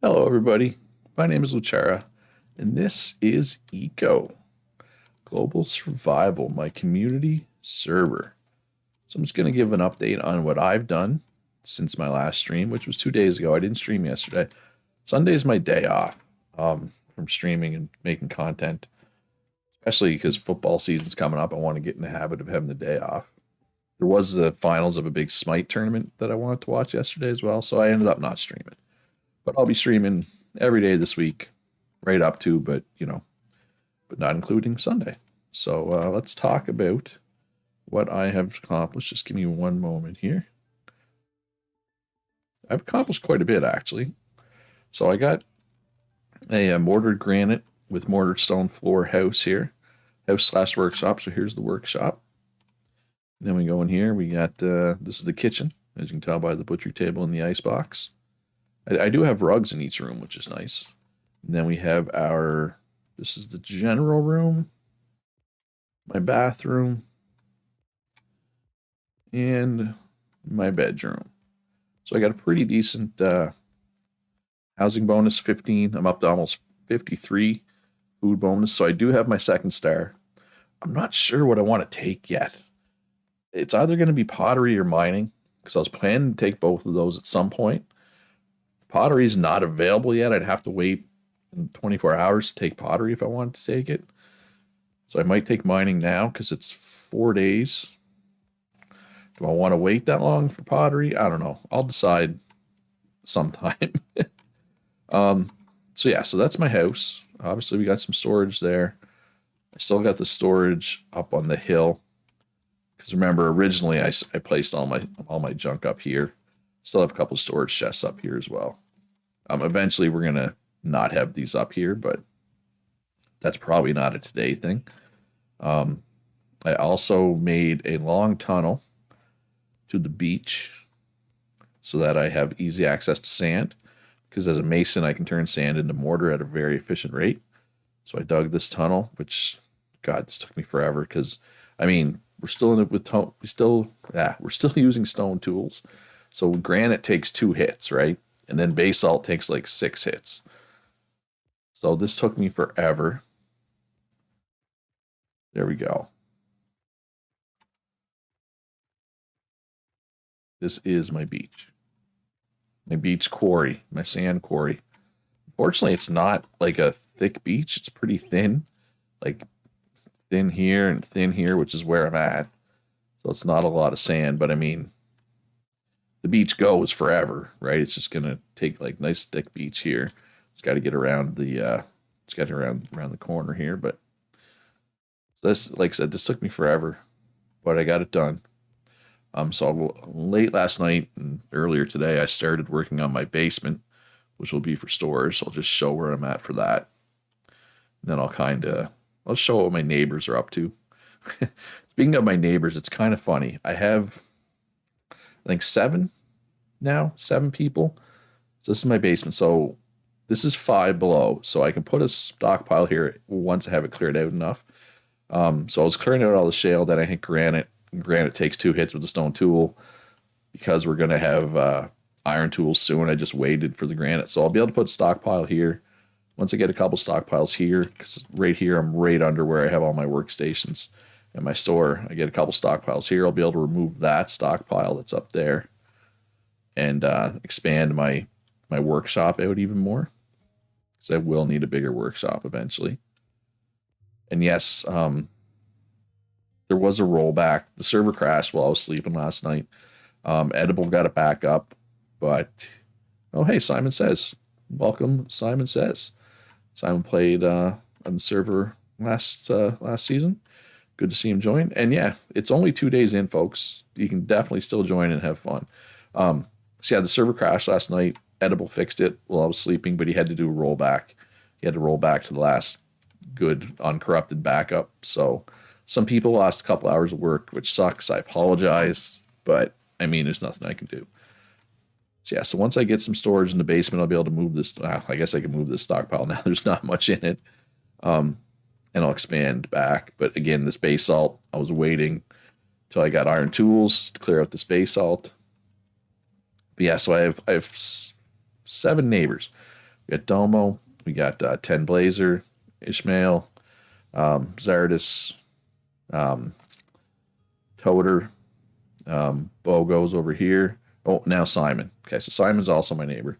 Hello, everybody. My name is Lucara, and this is Eco Global Survival, my community server. So I'm just going to give an update on what I've done since my last stream, which was 2 days ago. I didn't stream yesterday. Sunday is my day off from streaming and making content, especially because football season's coming up. I want to get in the habit of having the day off. There was the finals of a big Smite tournament that I wanted to watch yesterday as well, so I ended up not streaming. But I'll be streaming every day this week, right up to, but not including Sunday. So let's talk about what I have accomplished. Just give me one moment here. I've accomplished quite a bit, actually. So I got a mortared granite with mortared stone floor house here, house/workshop. So here's the workshop. And then we go in here. We got this is the kitchen, as you can tell by the butchery table and the ice box. I do have rugs in each room, which is nice. And then we have this is the general room, my bathroom, and my bedroom. So I got a pretty decent housing bonus, 15. I'm up to almost 53 food bonus. So I do have my second star. I'm not sure what I want to take yet. It's either going to be pottery or mining, because I was planning to take both of those at some point. Pottery is not available yet. I'd have to wait 24 hours to take pottery if I wanted to take it. So I might take mining now because it's 4 days. Do I want to wait that long for pottery? I don't know. I'll decide sometime. So that's my house. Obviously, we got some storage there. I still got the storage up on the hill. Because remember, originally I placed all my junk up here. Still have a couple storage chests up here as well. Eventually, we're gonna not have these up here, but that's probably not a today thing. I also made a long tunnel to the beach so that I have easy access to sand. Because as a mason, I can turn sand into mortar at a very efficient rate. So I dug this tunnel, which, God, this took me forever. Because I mean, we're still in it with we're still using stone tools. So granite takes 2 hits, right? And then basalt takes like 6 hits. So this took me forever. There we go. This is my beach. My beach quarry, my sand quarry. Fortunately, it's not like a thick beach. It's pretty thin. Like thin here and thin here, which is where I'm at. So it's not a lot of sand, but I mean, the beach goes forever, right? It's just gonna take like nice thick beach here. Just got to get around just got to around the corner here. But so this, like I said, this took me forever, but I got it done. So late last night and earlier today, I started working on my basement, which will be for storage. So I'll just show where I'm at for that. And then I'll show what my neighbors are up to. Speaking of my neighbors, it's kind of funny. I have, I think, 7 people. So this is my basement. So this is 5 below. So I can put a stockpile here once I have it cleared out enough. So I was clearing out all the shale. Then I hit granite. Granite takes 2 hits with the stone tool because we're going to have iron tools soon. I just waited for the granite. So I'll be able to put stockpile here. Once I get a couple stockpiles here, because right here I'm right under where I have all my workstations and my store. I get a couple stockpiles here. I'll be able to remove that stockpile that's up there and expand my workshop out even more. Because I will need a bigger workshop eventually. And yes, there was a rollback. The server crashed while I was sleeping last night. Edible got it back up, but oh hey, Simon Says, welcome. Simon Says, Simon played on the server last season. Good to see him join. And yeah, it's only 2 days in, folks. You can definitely still join and have fun. So yeah, the server crashed last night. Edible fixed it while I was sleeping, but he had to do a rollback. He had to roll back to the last good uncorrupted backup. So some people lost a couple hours of work, which sucks. I apologize, but I mean, there's nothing I can do. So yeah, so once I get some storage in the basement, I'll be able to move this. I guess I can move this stockpile now. There's not much in it, and I'll expand back. But again, this basalt, I was waiting till I got iron tools to clear out this basalt. But yeah, so I have 7 neighbors. We got Domo. We got 10 Blazer, Ishmael, Zardis, um, Toter, Bogo's over here. Oh, now Simon. Okay, so Simon's also my neighbor,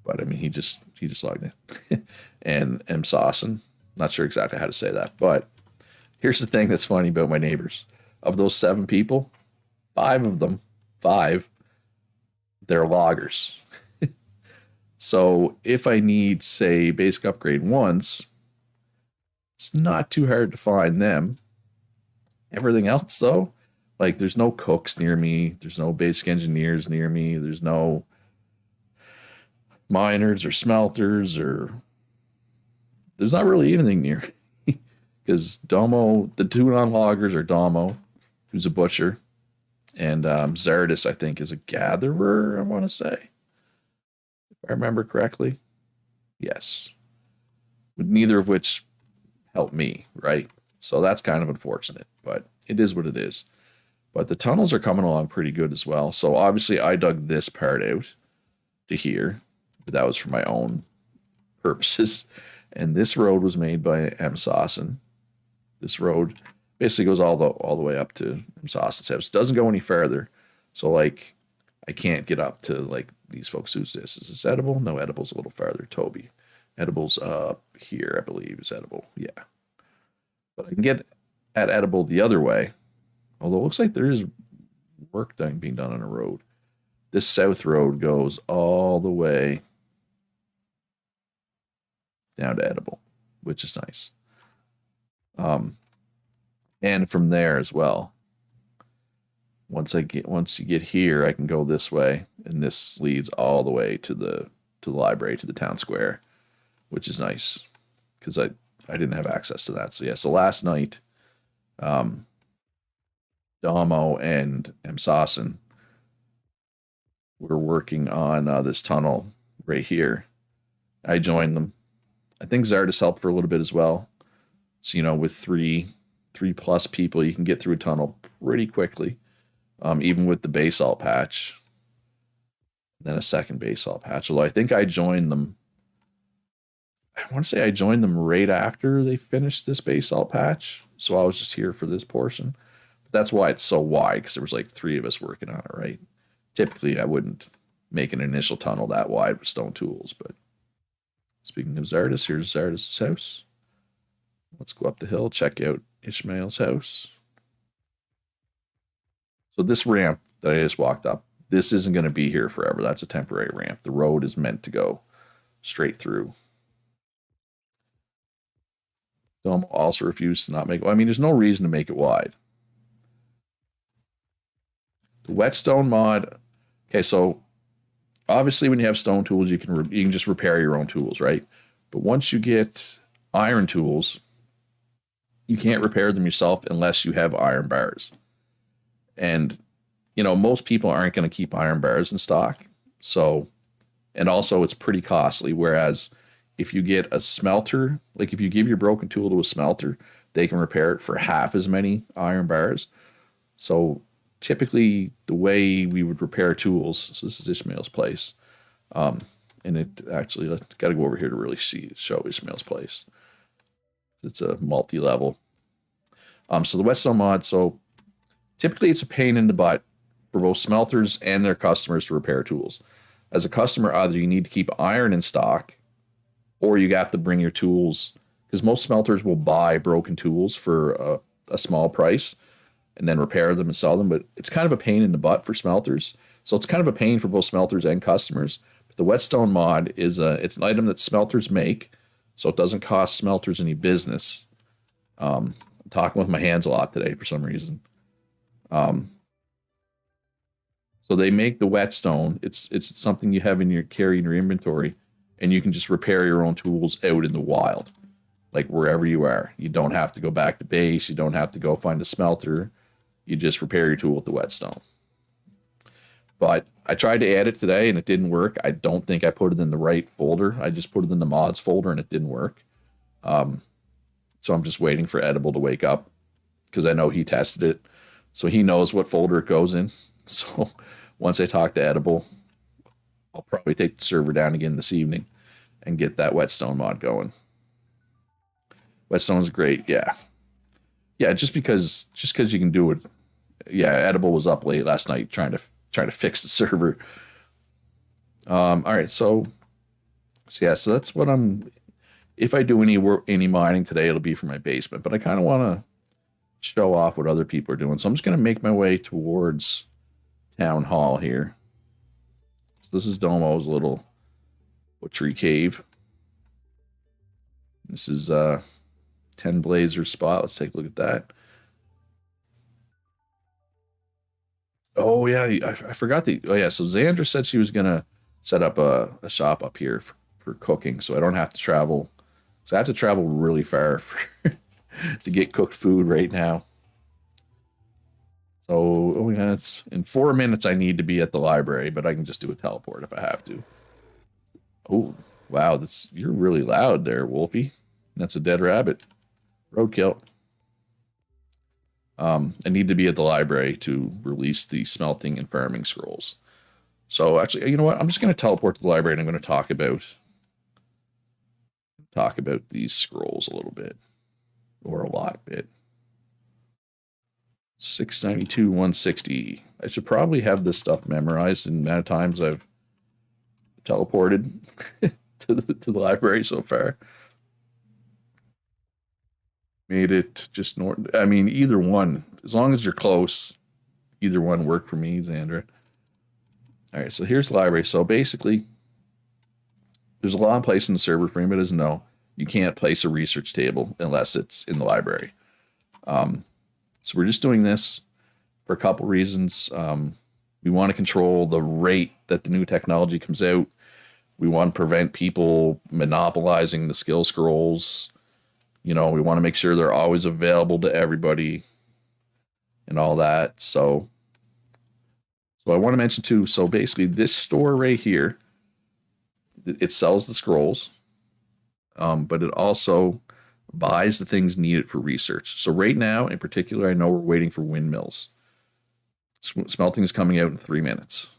but I mean he just logged in. And M Saucin. Not sure exactly how to say that, but here's the thing that's funny about my neighbors. Of those 7 people, 5 of them, 5, they're loggers. So if I need, say, basic upgrade ones, it's not too hard to find them. Everything else, though, like there's no cooks near me, there's no basic engineers near me, there's no miners or smelters, or there's not really anything near me. Because Domo, the 2 non-loggers are Domo, who's a butcher, and Zardis, I think, is a gatherer, I want to say. If I remember correctly. Yes. But neither of which helped me, right? So that's kind of unfortunate, but it is what it is. But the tunnels are coming along pretty good as well. So obviously I dug this part out to here, but that was for my own purposes. And this road was made by M. Saucin. This road basically goes all the way up to M. Saucin's house. Doesn't go any further. So like I can't get up to like these folks. Who's this? Is this edible? No, edible's a little farther. Toby. Edible's up here, I believe, is edible. Yeah. But I can get at edible the other way. Although it looks like there is work being done on a road. This south road goes all the way down to edible, which is nice. And from there as well. Once you get here, I can go this way, and this leads all the way to the library, to the town square, which is nice because I didn't have access to that. So yeah, so last night, Damo and M. Saucin were working on this tunnel right here. I joined them. I think Zardis helped for a little bit as well. So, you know, with three plus people, you can get through a tunnel pretty quickly. Even with the basalt patch. Then a second basalt patch. Although I think I joined them. I want to say I joined them right after they finished this basalt patch. So I was just here for this portion. But that's why it's so wide, because there was like 3 of us working on it, right? Typically, I wouldn't make an initial tunnel that wide with stone tools. But speaking of Zardis, here's Zardis' house. Let's go up the hill, check out Ishmael's house. So this ramp that I just walked up, this isn't going to be here forever. That's a temporary ramp. The road is meant to go straight through. Dome also refused to not make it. I mean, there's no reason to make it wide. The whetstone mod. Okay, so obviously when you have stone tools, you can just repair your own tools, right? But once you get iron tools, you can't repair them yourself unless you have iron bars. And, you know, most people aren't going to keep iron bars in stock. So, and also it's pretty costly. Whereas if you get a smelter, like if you give your broken tool to a smelter, they can repair it for half as many iron bars. So typically the way we would repair tools, so this is Ishmael's place. And it actually, got to go over here to really show Ishmael's place. It's a multi-level. So the whetstone mod, so typically it's a pain in the butt for both smelters and their customers to repair tools. As a customer, either you need to keep iron in stock or you have to bring your tools, because most smelters will buy broken tools for a small price and then repair them and sell them, but it's kind of a pain in the butt for smelters. So it's kind of a pain for both smelters and customers. But the whetstone mod is it's an item that smelters make, so it doesn't cost smelters any business. I'm talking with my hands a lot today for some reason. So they make the whetstone. It's something you have carry in your inventory, and you can just repair your own tools out in the wild, like wherever you are. You don't have to go back to base. You don't have to go find a smelter. You just repair your tool with the whetstone. But I tried to add it today, and it didn't work. I don't think I put it in the right folder. I just put it in the mods folder, and it didn't work. So I'm just waiting for Edible to wake up, because I know he tested it. So he knows what folder it goes in. So once I talk to Edible, I'll probably take the server down again this evening and get that whetstone mod going. Whetstone's great, yeah. Yeah, just because you can do it. Yeah, Edible was up late last night trying to fix the server. All right, so yeah, so that's what I'm. If I do any mining today, it'll be for my basement. But I kind of want to show off what other people are doing, so I'm just gonna make my way towards town hall here. So this is Domo's little butchery cave. This is 10 Blazer spot. Let's take a look at that. Oh yeah, I forgot the. Oh yeah, so Xandra said she was gonna set up a shop up here for cooking, so I don't have to travel. So I have to travel really far to get cooked food right now. So oh yeah, it's in 4 minutes. I need to be at the library, but I can just do a teleport if I have to. Oh wow, that's you're really loud there, Wolfie. That's a dead rabbit. Roadkill. I need to be at the library to release the smelting and farming scrolls. So actually, you know what? I'm just going to teleport to the library and I'm going to talk about these scrolls a little bit, or a lot bit. 692, 160. I should probably have this stuff memorized in the amount of times I've teleported to the library so far. Made it just north. I mean, either one, as long as you're close, either one worked for me, Xandra. All right, so here's the library. So basically, there's a lot of places in the server for anybody doesn't know. You can't place a research table unless it's in the library. So we're just doing this for a couple reasons. We want to control the rate that the new technology comes out. We want to prevent people monopolizing the skill scrolls. You know, we want to make sure they're always available to everybody and all that. So I want to mention too, so basically this store right here, it sells the scrolls, but it also buys the things needed for research. So right now, in particular, I know we're waiting for windmills. Smelting is coming out in 3 minutes,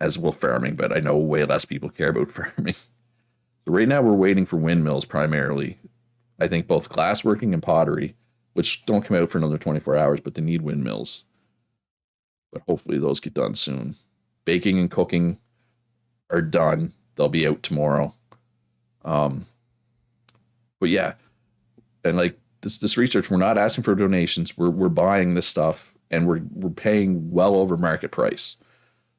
as will farming, but I know way less people care about farming. So right now we're waiting for windmills primarily. I think both glassworking and pottery, which don't come out for another 24 hours, but they need windmills. But hopefully those get done soon. Baking and cooking are done. They'll be out tomorrow. But yeah, and like this research, we're not asking for donations. We're buying this stuff and we're paying well over market price.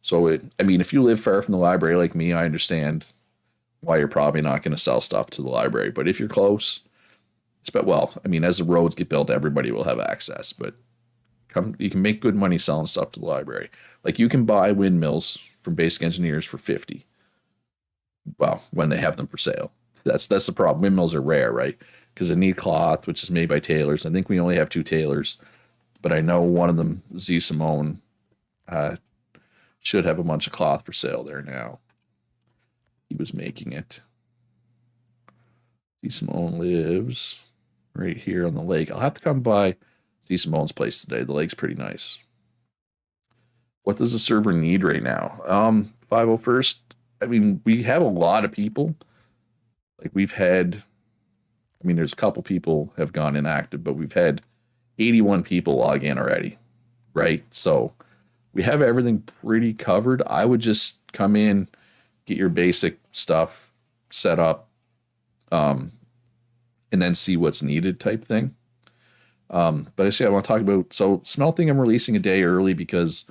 So I mean, if you live far from the library like me, I understand why you're probably not going to sell stuff to the library. But if you're close, well, I mean, as the roads get built, everybody will have access. But you can make good money selling stuff to the library. Like you can buy windmills from Basic Engineers for 50. Well, when they have them for sale. That's the problem. Windmills are rare, right? Because they need cloth, which is made by tailors. I think we only have 2 tailors, but I know one of them, Z Simone, should have a bunch of cloth for sale there now. He was making it. Z Simone lives right here on the lake. I'll have to come by Z Simone's place today. The lake's pretty nice. What does the server need right now? 501st. I mean, we have a lot of people. Like we've had, I mean, there's a couple people have gone inactive, but we've had 81 people log in already, right? So we have everything pretty covered. I would just come in, get your basic stuff set up, and then see what's needed type thing. But I want to talk about, so smelting I'm releasing a day early because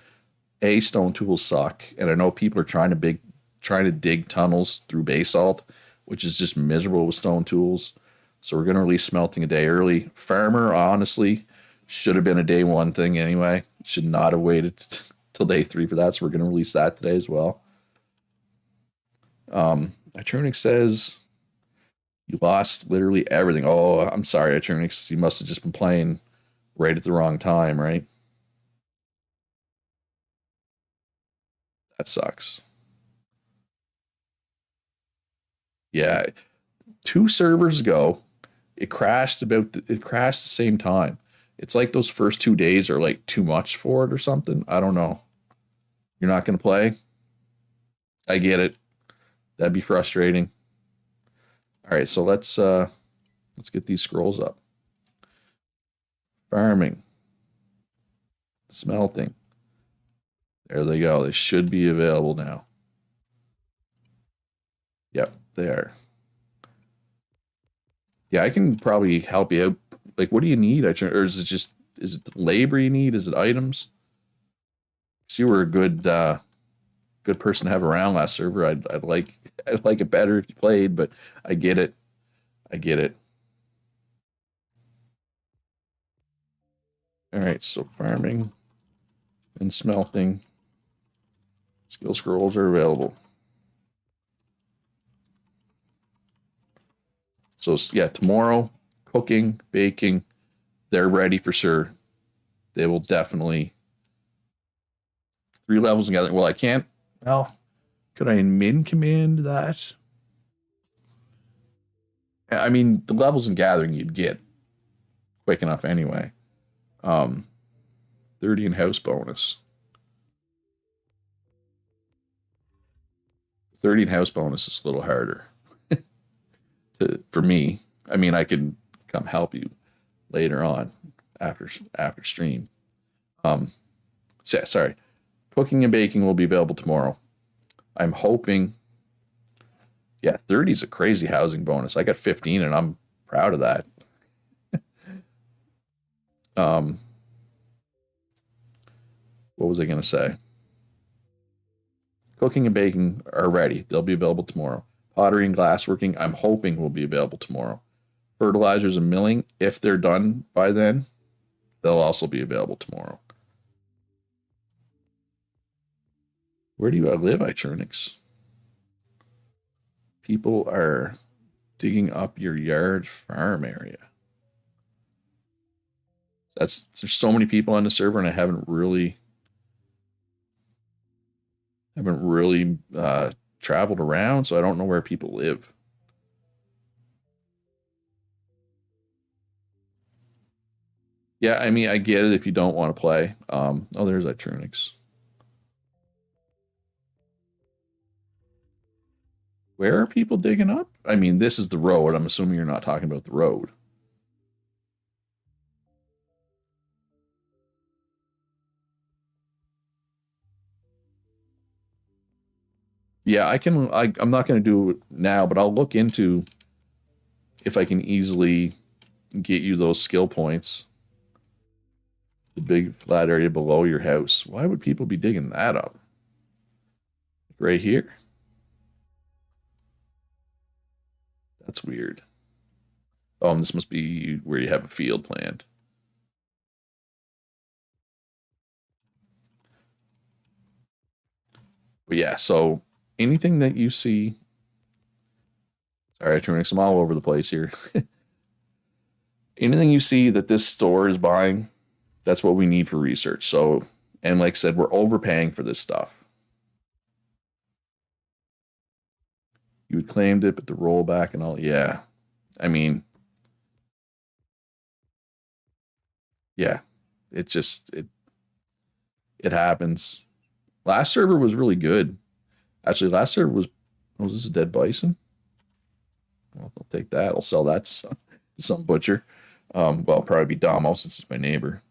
stone tools suck. And I know people are trying to dig tunnels through basalt, which is just miserable with stone tools. So we're going to release smelting a day early. Farmer, honestly, should have been a day 1 thing anyway. Should not have waited till day 3 for that. So we're going to release that today as well. Itrunix says you lost literally everything. Oh, I'm sorry, Itrunix. You must have just been playing right at the wrong time, right? That sucks. Yeah, 2 servers ago, it crashed the same time. It's like those first 2 days are like too much for it or something. I don't know. You're not going to play? I get it. That'd be frustrating. All right, so let's get these scrolls up. Farming, smelting. There they go. They should be available now. Yep, they are. Yeah, I can probably help you out. Like, what do you need? Or is it the labor you need? Is it items? Because you were a good person to have around last server. I'd like it better if you played, but I get it. I get it. All right, so farming and smelting. Skill scrolls are available. So yeah, tomorrow, cooking, baking, they're ready for sure. They will definitely 3 levels together. Well, I can't. Well, could I min command that? I mean, the levels in gathering you'd get quick enough anyway. Um, 30 in house bonus. 30 in house bonus is a little harder for me. I mean, I can come help you later on after stream. Sorry. Cooking and baking will be available tomorrow. I'm hoping. Yeah, 30 is a crazy housing bonus. I got 15 and I'm proud of that. What was I going to say? Cooking and baking are ready. They'll be available tomorrow. Pottery and glassworking, I'm hoping will be available tomorrow. Fertilizers and milling, if they're done by then, they'll also be available tomorrow. Where do you live, Iturnix? People are digging up your yard farm area. There's so many people on the server, and I haven't really traveled around, so I don't know where people live. Yeah, I mean, I get it if you don't want to play. Oh, there's Iturnix. Where are people digging up? I mean, this is the road. I'm assuming you're not talking about the road. Yeah, I'm not going to do it now, but I'll look into if I can easily get you those skill points. The big flat area below your house. Why would people be digging that up? Right here? That's weird. Oh, and this must be where you have a field planned. But yeah, so anything that you see. Sorry, I'm turning some all over the place here. Anything you see that this store is buying, that's what we need for research. So, and like I said, we're overpaying for this stuff. You had claimed it, but the rollback and all, yeah. I mean, yeah, it happens. Last server was really good. Actually, last server was this a dead bison? Well, I'll take that. I'll sell that to some butcher. Well, it'll probably be Damo since it's my neighbor.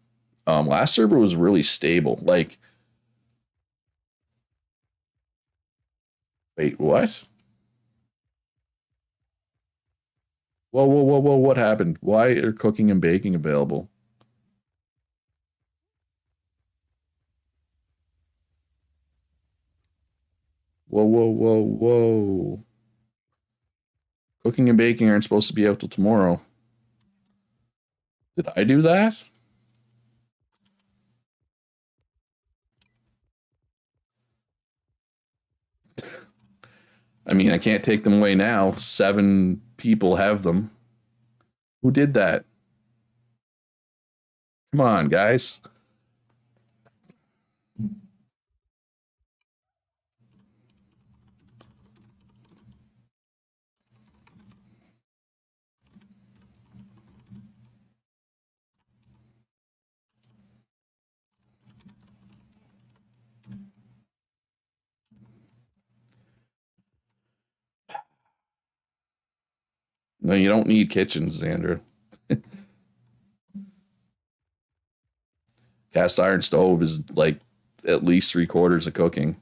Last server was really stable. Like, wait, what? Whoa, whoa, whoa, whoa! What happened? Why are cooking and baking available? Whoa, whoa, whoa, whoa! Cooking and baking aren't supposed to be out till tomorrow. Did I do that? I mean, I can't take them away now. 7 people have them. Who did that? Come on, guys. No, you don't need kitchens, Andrew. Cast iron stove is like at least 3/4 of cooking.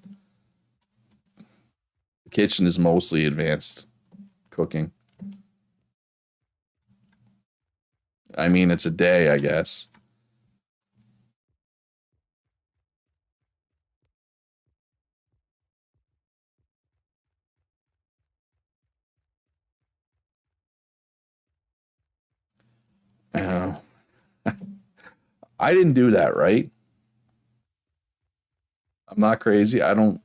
The kitchen is mostly advanced cooking. I mean, it's a day, I guess. Uh, I didn't do that, right? I'm not crazy. I don't.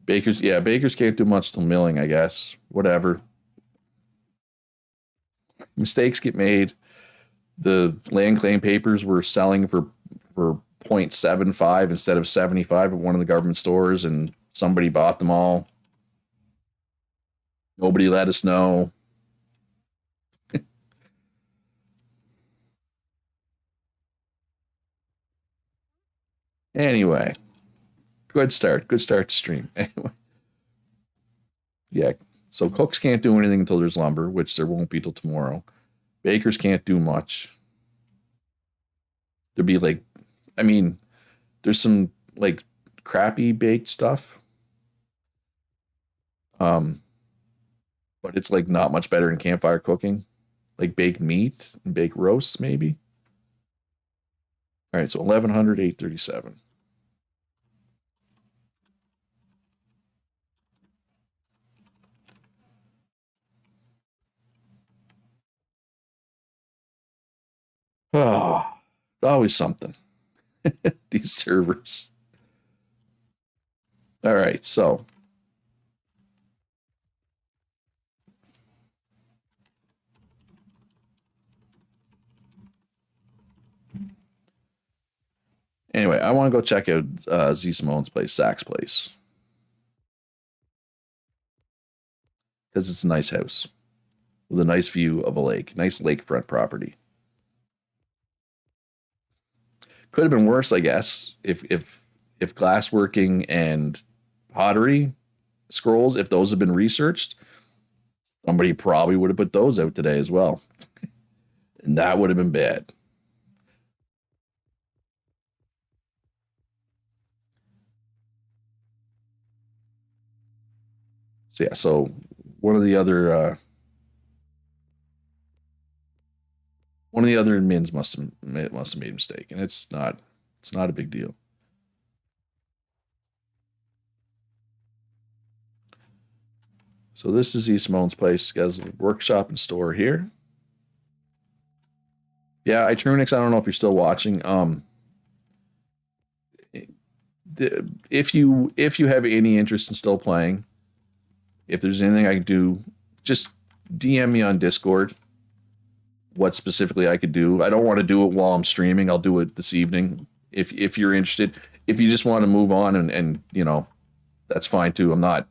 Bakers, yeah, bakers can't do much till milling, I guess. Whatever. Mistakes get made. The land claim papers were selling for 0.75 instead of 75 at one of the government stores, and somebody bought them all. Nobody let us know. Anyway, good start. Good start to stream. Anyway, yeah. So cooks can't do anything until there's lumber, which there won't be till tomorrow. Bakers can't do much. There'd be like, I mean, there's some like crappy baked stuff. Um, but it's like not much better than campfire cooking, like baked meat and baked roasts, maybe. All right, so 1100, 837. Oh, it's always something. These servers. All right, so anyway, I want to go check out Z Simone's place, Zach's place, because it's a nice house with a nice view of a lake, nice lakefront property. Could have been worse, I guess, if glassworking and pottery scrolls, if those have been researched, somebody probably would have put those out today as well, and that would have been bad. So yeah, so one of the other one of the other admins must have made a mistake, and it's not a big deal. So this is East Simone's place. Guys, workshop and store here. Yeah, Itronix, I don't know if you're still watching. If you have any interest in still playing, if there's anything I can do, just DM me on Discord. What specifically I could do. I don't want to do it while I'm streaming. I'll do it this evening. If you're interested. If you just want to move on and that's fine too. I'm not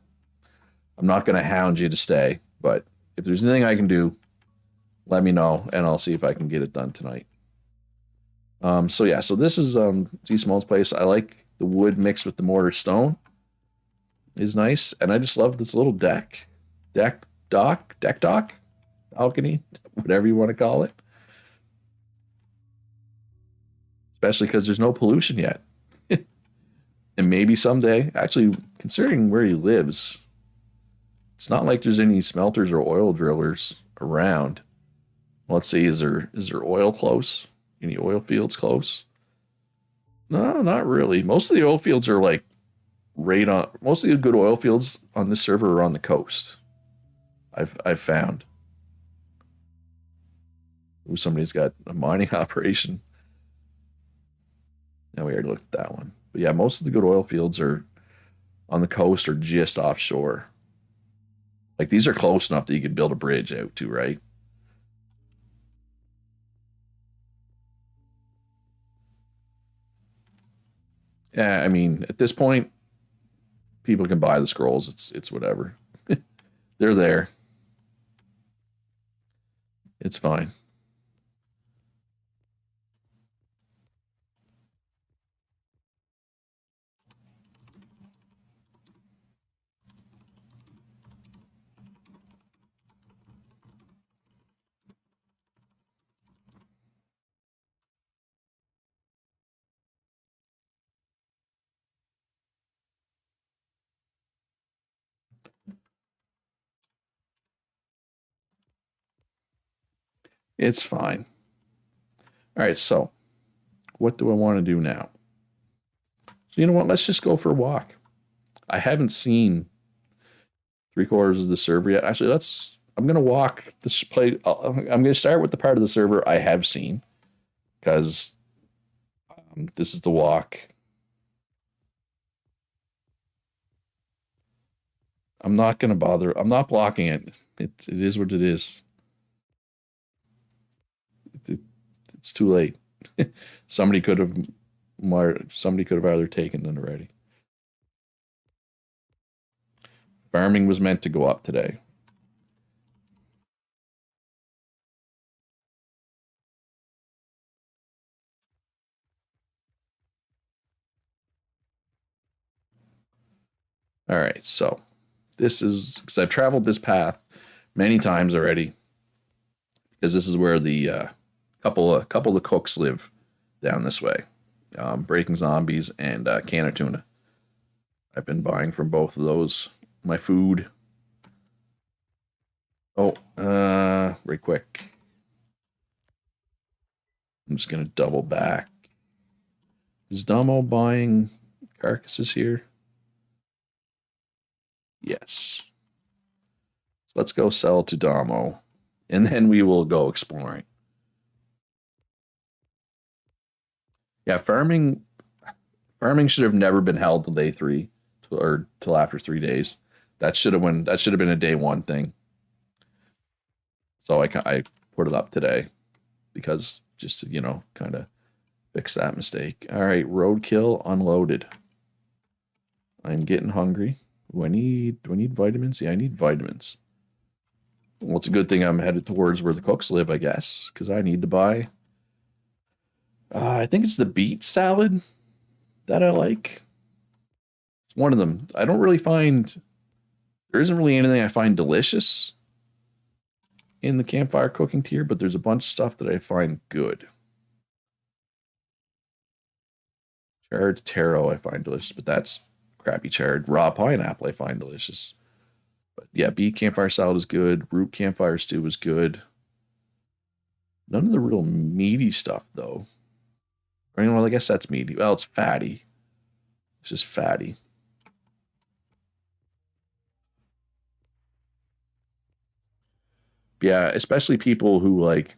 gonna hound you to stay. But if there's anything I can do, let me know and I'll see if I can get it done tonight. So yeah, so this is Z Simone's place. I like the wood mixed with the mortar stone. Is nice, and I just love this little deck dock, balcony, whatever you want to call it. Especially because there's no pollution yet, and maybe someday. Actually, considering where he lives, it's not like there's any smelters or oil drillers around. Let's see, is there oil close? Any oil fields close? No, not really. Most of the oil fields are like right on. Most of the good oil fields on this server are on the coast. I've found. Ooh, somebody's got a mining operation. Now we already looked at that one. But yeah, most of the good oil fields are on the coast or just offshore. Like these are close enough that you could build a bridge out to, right? Yeah, I mean, at this point, people can buy the scrolls. It's whatever. They're there. It's fine. It's fine. All right, so what do I want to do now? So you know what? Let's just go for a walk. I haven't seen three-quarters of the server yet. Actually, let's. I'm gonna walk this play. I'm gonna start with the part of the server I have seen because this is the walk. I'm not gonna bother. I'm not blocking it. It is what it is. It, it's too late. somebody could have somebody could have either taken it already. Farming was meant to go up today. All right, so this is because I've traveled this path many times already. Because this is where the couple of the cooks live down this way. Breaking Zombies and Can of Tuna. I've been buying from both of those. My food. Oh, right quick. I'm just gonna double back. Is Damo buying carcasses here? Yes. So let's go sell to Damo, and then we will go exploring. Yeah, farming should have never been held till day 3, or till after 3 days. That should have been a day 1 thing. So I put it up today because just to kind of fix that mistake. All right, roadkill unloaded. I'm getting hungry. Do I need vitamins? Yeah, I need vitamins. Well, it's a good thing I'm headed towards where the cooks live, I guess, because I need to buy. I think it's the beet salad that I like. It's one of them. I don't really find there isn't really anything I find delicious in the campfire cooking tier, but there's a bunch of stuff that I find good. Charred taro I find delicious, but that's crappy charred. Raw pineapple I find delicious. But yeah, beet campfire salad is good. Root campfire stew is good. None of the real meaty stuff though. I mean, well, I guess that's meaty. Well, it's fatty. It's just fatty. Yeah, especially people who like.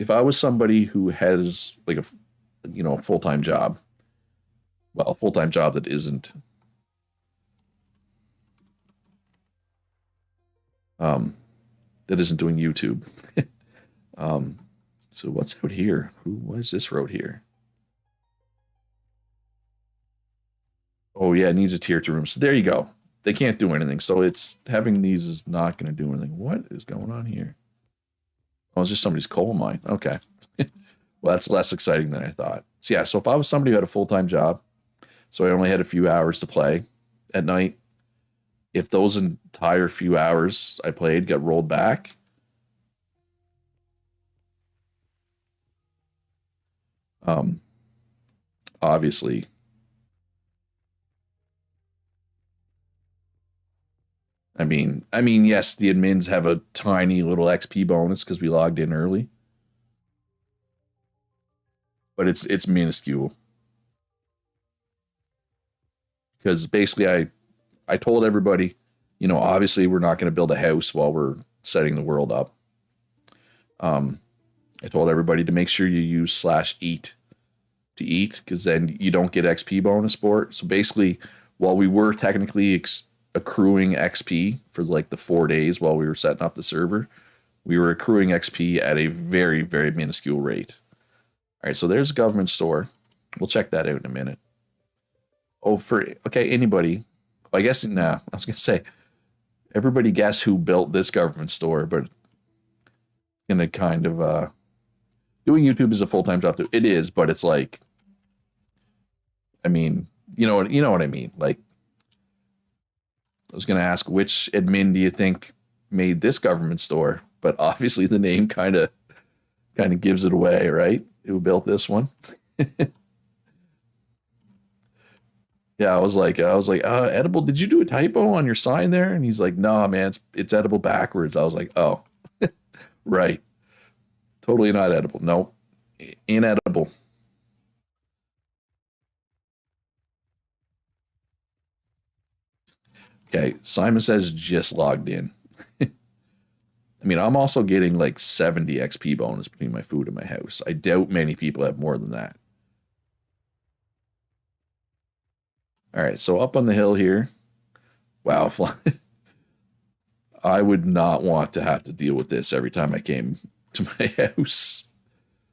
If I was somebody who has like a full time job, well, a full time job um that isn't doing YouTube. um, so what's out here? What is this road here? Oh yeah, it needs a tier 2 room. So there you go. They can't do anything. So it's having these is not going to do anything. What is going on here? Oh, it's just somebody's coal mine. Okay. Well, that's less exciting than I thought. So yeah, so if I was somebody who had a full-time job, so I only had a few hours to play at night, if those entire few hours I played got rolled back, um, obviously, yes, the admins have a tiny little XP bonus because we logged in early, but it's minuscule. Because basically, I told everybody, obviously we're not going to build a house while we're setting the world up. I told everybody to make sure you use /eat to eat because then you don't get XP bonus for it. So basically, while we were technically accruing XP for like the 4 days while we were setting up the server, we were accruing XP at a very, very minuscule rate. All right, so there's a government store. We'll check that out in a minute. Oh, for okay, anybody. I guess I was gonna say Everybody guess who built this government store, but gonna kind of doing YouTube is a full time job too. It is, but it's like, I mean, you know what I mean. Like, I was gonna ask which admin do you think made this government store, but obviously the name kind of gives it away, right? Who built this one? Yeah, edible. Did you do a typo on your sign there? And he's like, no, man, it's edible backwards. I was like, oh, right, totally not edible. No, inedible. Okay, Simon says just logged in. I mean, I'm also getting like 70 XP bonus between my food and my house. I doubt many people have more than that. All right, so up on the hill here. Wow, I would not want to have to deal with this every time I came to my house.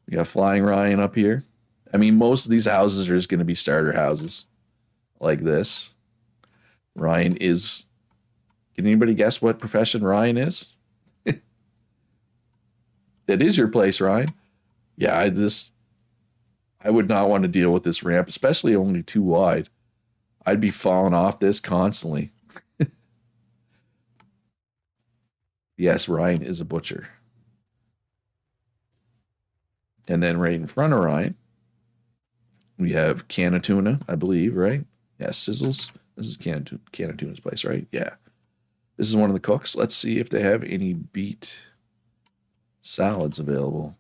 We got Flying Ryan up here. I mean, most of these houses are just going to be starter houses like this. Ryan is. Can anybody guess what profession Ryan is? That is your place, Ryan. Yeah, I would not want to deal with this ramp, especially only too wide. I'd be falling off this constantly. Yes, Ryan is a butcher. And then right in front of Ryan, we have can of tuna, I believe, right? Yeah, Sizzles. This is can of tuna's place, right? Yeah. This is one of the cooks. Let's see if they have any beet salads available.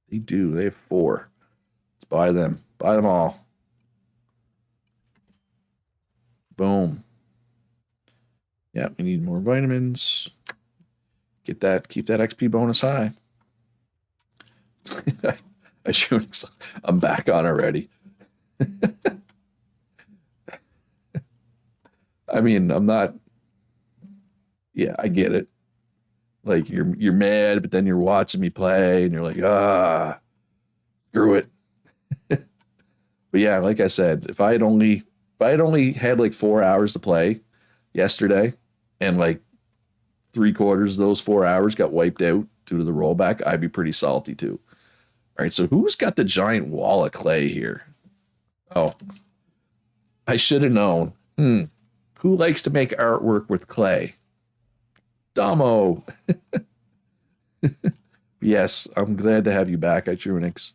They do. They have 4. Let's buy them. Buy them all. Boom. Yeah, we need more vitamins. Keep that XP bonus high. I should. I'm back on already. I mean, I'm not. Yeah, I get it. Like you're mad, but then you're watching me play, and you're like, screw it. But yeah, like I said, if I had only had like 4 hours to play yesterday, and like 3/4 of those 4 hours got wiped out due to the rollback, I'd be pretty salty too. All right, so who's got the giant wall of clay here? Oh, I should have known. Who likes to make artwork with clay? Damo. Yes, I'm glad to have you back at Trunix.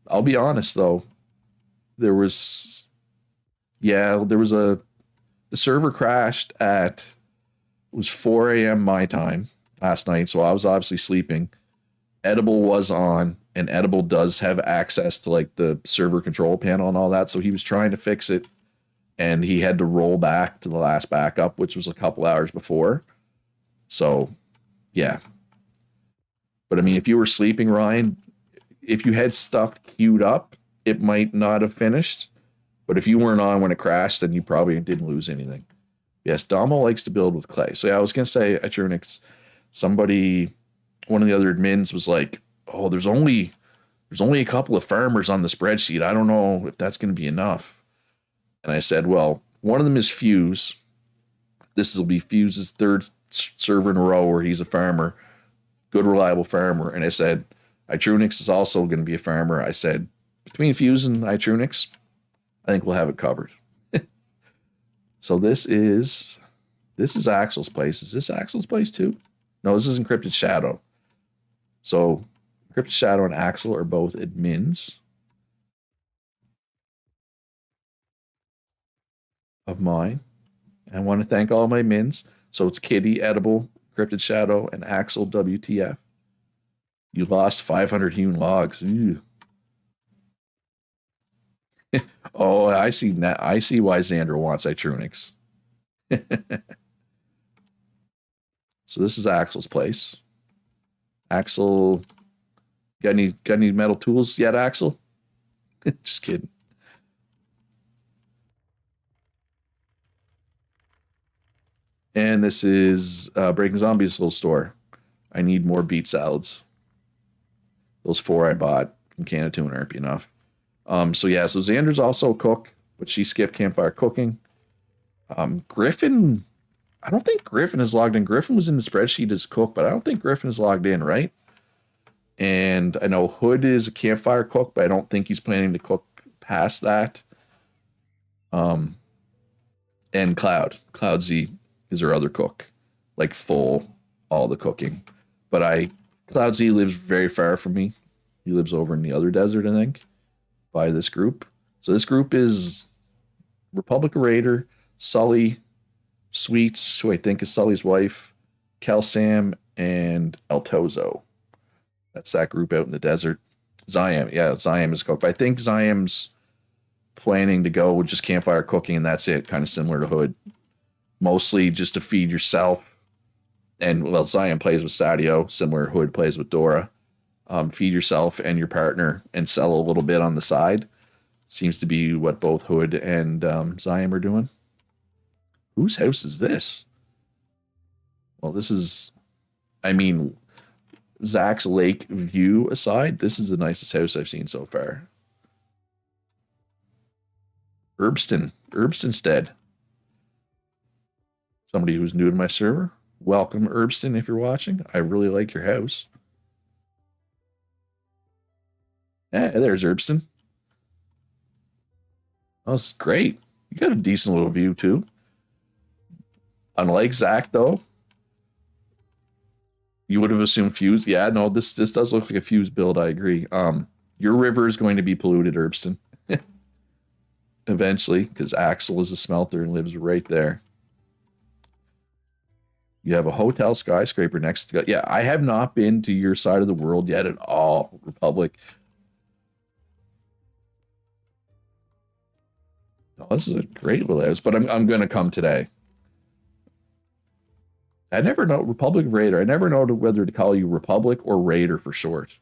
I'll be honest though, there was the server crashed at it was 4 a.m. my time last night, so I was obviously sleeping. Edible was on, and Edible does have access to like the server control panel and all that, so he was trying to fix it, and he had to roll back to the last backup, which was a couple hours before. So, yeah. But I mean, if you were sleeping, Ryan, if you had stuff queued up, it might not have finished. But if you weren't on when it crashed, then you probably didn't lose anything. Yes, Damo likes to build with clay. So yeah, I was gonna say at Unix, one of the other admins was like, "Oh, there's only a couple of farmers on the spreadsheet. I don't know if that's gonna be enough." And I said, "Well, one of them is Fuse. This will be Fuse's third server in a row where he's a farmer, good reliable farmer." And I said, "Itrunix is also going to be a farmer." I said, between Fuse and Itrunix, I think we'll have it covered. So this is Axel's place. Is this Axel's place too? No, this is Encrypted Shadow. So Encrypted Shadow and Axel are both admins of mine. And I want to thank all my admins. So it's Kitty, Edible, Encrypted Shadow, and Axel WTF. You lost 500 hewn logs. Oh, I see now. I see why Xander wants Itrunix. So this is Axel's place. Axel, got any metal tools yet, Axel? Just kidding. And this is Breaking Zombies' little store. I need more beet salads. Those 4 I bought from Can of Tuna aren't enough. So Xander's also a cook, but she skipped campfire cooking. Griffin, I don't think Griffin is logged in. Griffin was in the spreadsheet as cook, but I don't think Griffin is logged in, right? And I know Hood is a campfire cook, but I don't think he's planning to cook past that. Um, and Cloud Z is our other cook, like full all the cooking. But Cloud Z lives very far from me. He lives over in the other desert, I think, by this group. So this group is Republic Raider, Sully, Sweets, who I think is Sully's wife, Cal Sam, and El Tozo. That's that group out in the desert. Ziam, yeah, Ziam is cook. But I think Ziam's planning to go with just campfire cooking, and that's it, kind of similar to Hood. Mostly just to feed yourself. And, well, Ziam plays with Sadio, similar Hood plays with Dora. Feed yourself and your partner and sell a little bit on the side. Seems to be what both Hood and Ziam are doing. Whose house is this? Well, this is, I mean, Zach's lake view aside, this is the nicest house I've seen so far. Herbstonstead. Somebody who's new to my server. Welcome, Herbston, if you're watching. I really like your house. Yeah, there's Herbston. Oh, this is great. You got a decent little view, too. Unlike Zach, though, you would have assumed fuse. Yeah, no, this does look like a fuse build. I agree. Your river is going to be polluted, Herbston, eventually, because Axel is a smelter and lives right there. You have a hotel skyscraper next to. Yeah, I have not been to your side of the world yet at all, Republic. Oh, this is a great little house, but I'm going to come today. I never know Republic Raider. I never know whether to call you Republic or Raider for short.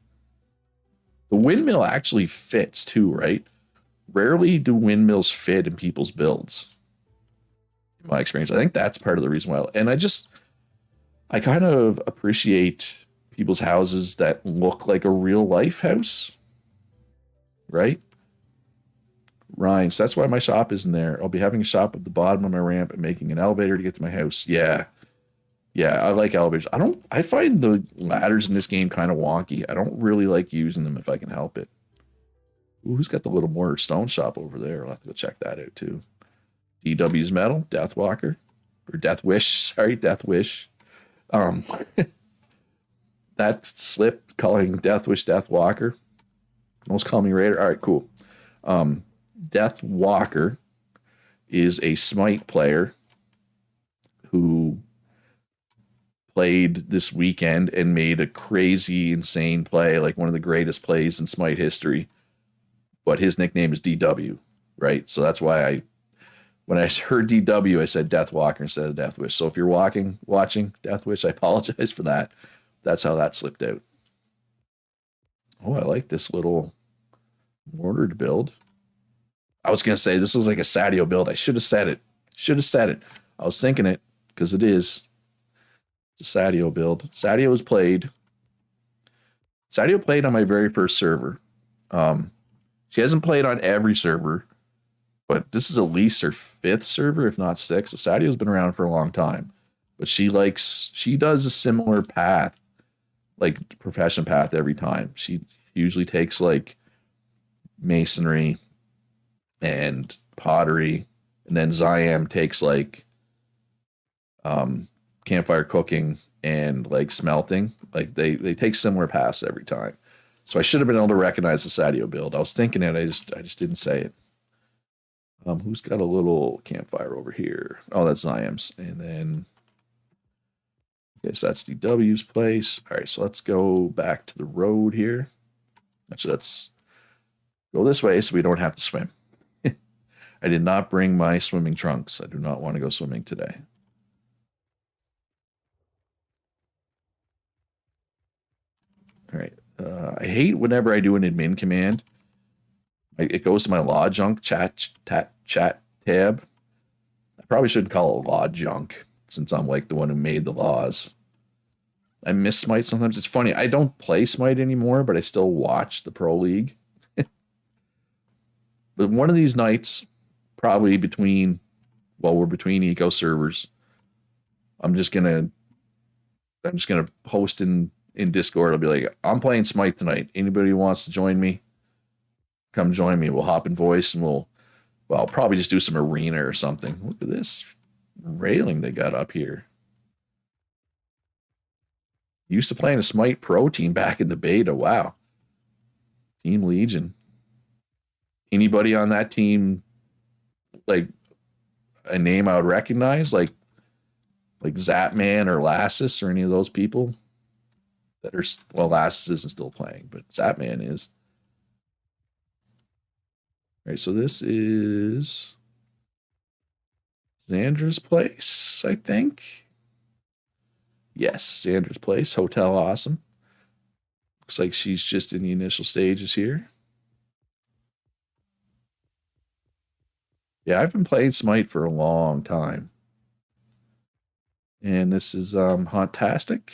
The windmill actually fits too, right? Rarely do windmills fit in people's builds. In my experience, I think that's part of the reason why. And I kind of appreciate people's houses that look like a real life house, right? Rhines. That's why my shop isn't there. I'll be having a shop at the bottom of my ramp and making an elevator to get to my house. Yeah. Yeah, I like elevators. I find the ladders in this game kind of wonky. I don't really like using them if I can help it. Ooh, who's got the little mortar stone shop over there? I'll have to go check that out too. DW's Metal, Deathwalker. Or Death Wish, sorry, Death Wish. That slip calling Death Wish Deathwalker. Most call me Raider. All right, cool. Deathwalker is a Smite player who played this weekend and made a crazy, insane play, like one of the greatest plays in Smite history. But his nickname is DW, right? So that's why when I heard DW, I said Deathwalker instead of Deathwish. So if you're watching Deathwish, I apologize for that. That's how that slipped out. Oh, I like this little mortared build. I was going to say this was like a Sadio build. I should have said it. I was thinking it because it is. It's a Sadio build. Sadio played on my very first server. She hasn't played on every server, but this is at least her 5th server, if not 6th. So Sadio's been around for a long time. But she does a similar path, like profession path every time. She usually takes like masonry and pottery, and then Ziam takes like campfire cooking and like smelting. Like they take similar paths every time. So I should have been able to recognize the Sadio build. I was thinking it, I just didn't say it. Who's got a little campfire over here? Oh, that's Ziam's. And then I guess that's DW's place. All right, so let's go back to the road here. Actually, let's go this way so we don't have to swim. I did not bring my swimming trunks. I do not want to go swimming today. All right. I hate whenever I do an admin command. It goes to my law junk chat tab. I probably shouldn't call it law junk since I'm like the one who made the laws. I miss Smite sometimes. It's funny. I don't play Smite anymore, but I still watch the Pro League. But one of these nights, probably we're between eco servers, I'm just gonna post in Discord. I'll be like, I'm playing Smite tonight. Anybody who wants to join me, come join me. We'll hop in voice and well, I'll probably just do some arena or something. Look at this railing they got up here. Used to play in a Smite Pro team back in the beta. Wow. Team Legion. Anybody on that team, like a name I would recognize, like Zapman or Lassus or any of those people that are, well, Lassus isn't still playing, but Zapman is. All right, so this is Xandra's place, I think. Yes, Xandra's place, Hotel Awesome. Looks like she's just in the initial stages here. Yeah, I've been playing Smite for a long time. And this is Hauntastic.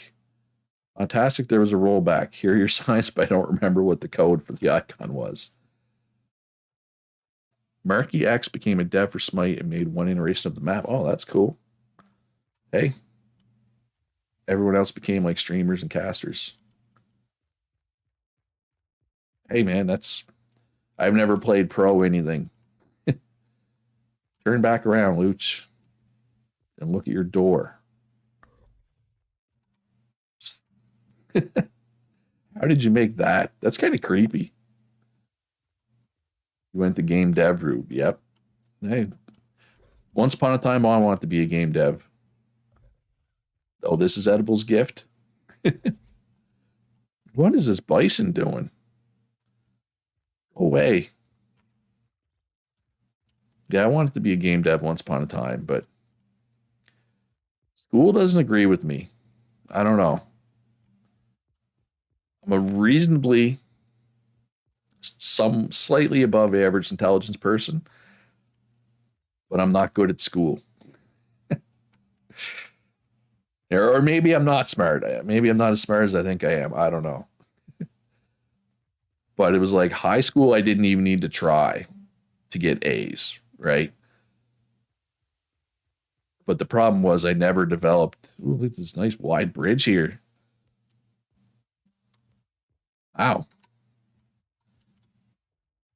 Hauntastic, there was a rollback. Here are your signs, but I don't remember what the code for the icon was. Marky X became a dev for Smite and made one iteration of the map. Oh, that's cool. Hey. Everyone else became like streamers and casters. Hey, man, I've never played pro anything. Turn back around, Luch, and look at your door. How did you make that? That's kind of creepy. You went the game dev route. Yep. Hey, once upon a time, I wanted to be a game dev. Oh, this is Edible's gift. What is this bison doing? Go away. Yeah, I wanted to be a game dev once upon a time, but school doesn't agree with me. I don't know. I'm a reasonably, some slightly above average intelligence person, but I'm not good at school. Or maybe I'm not smart. Maybe I'm not as smart as I think I am. I don't know. But it was like high school, I didn't even need to try to get A's, right? But the problem was I never developed. Ooh, look at this nice wide bridge here. Wow.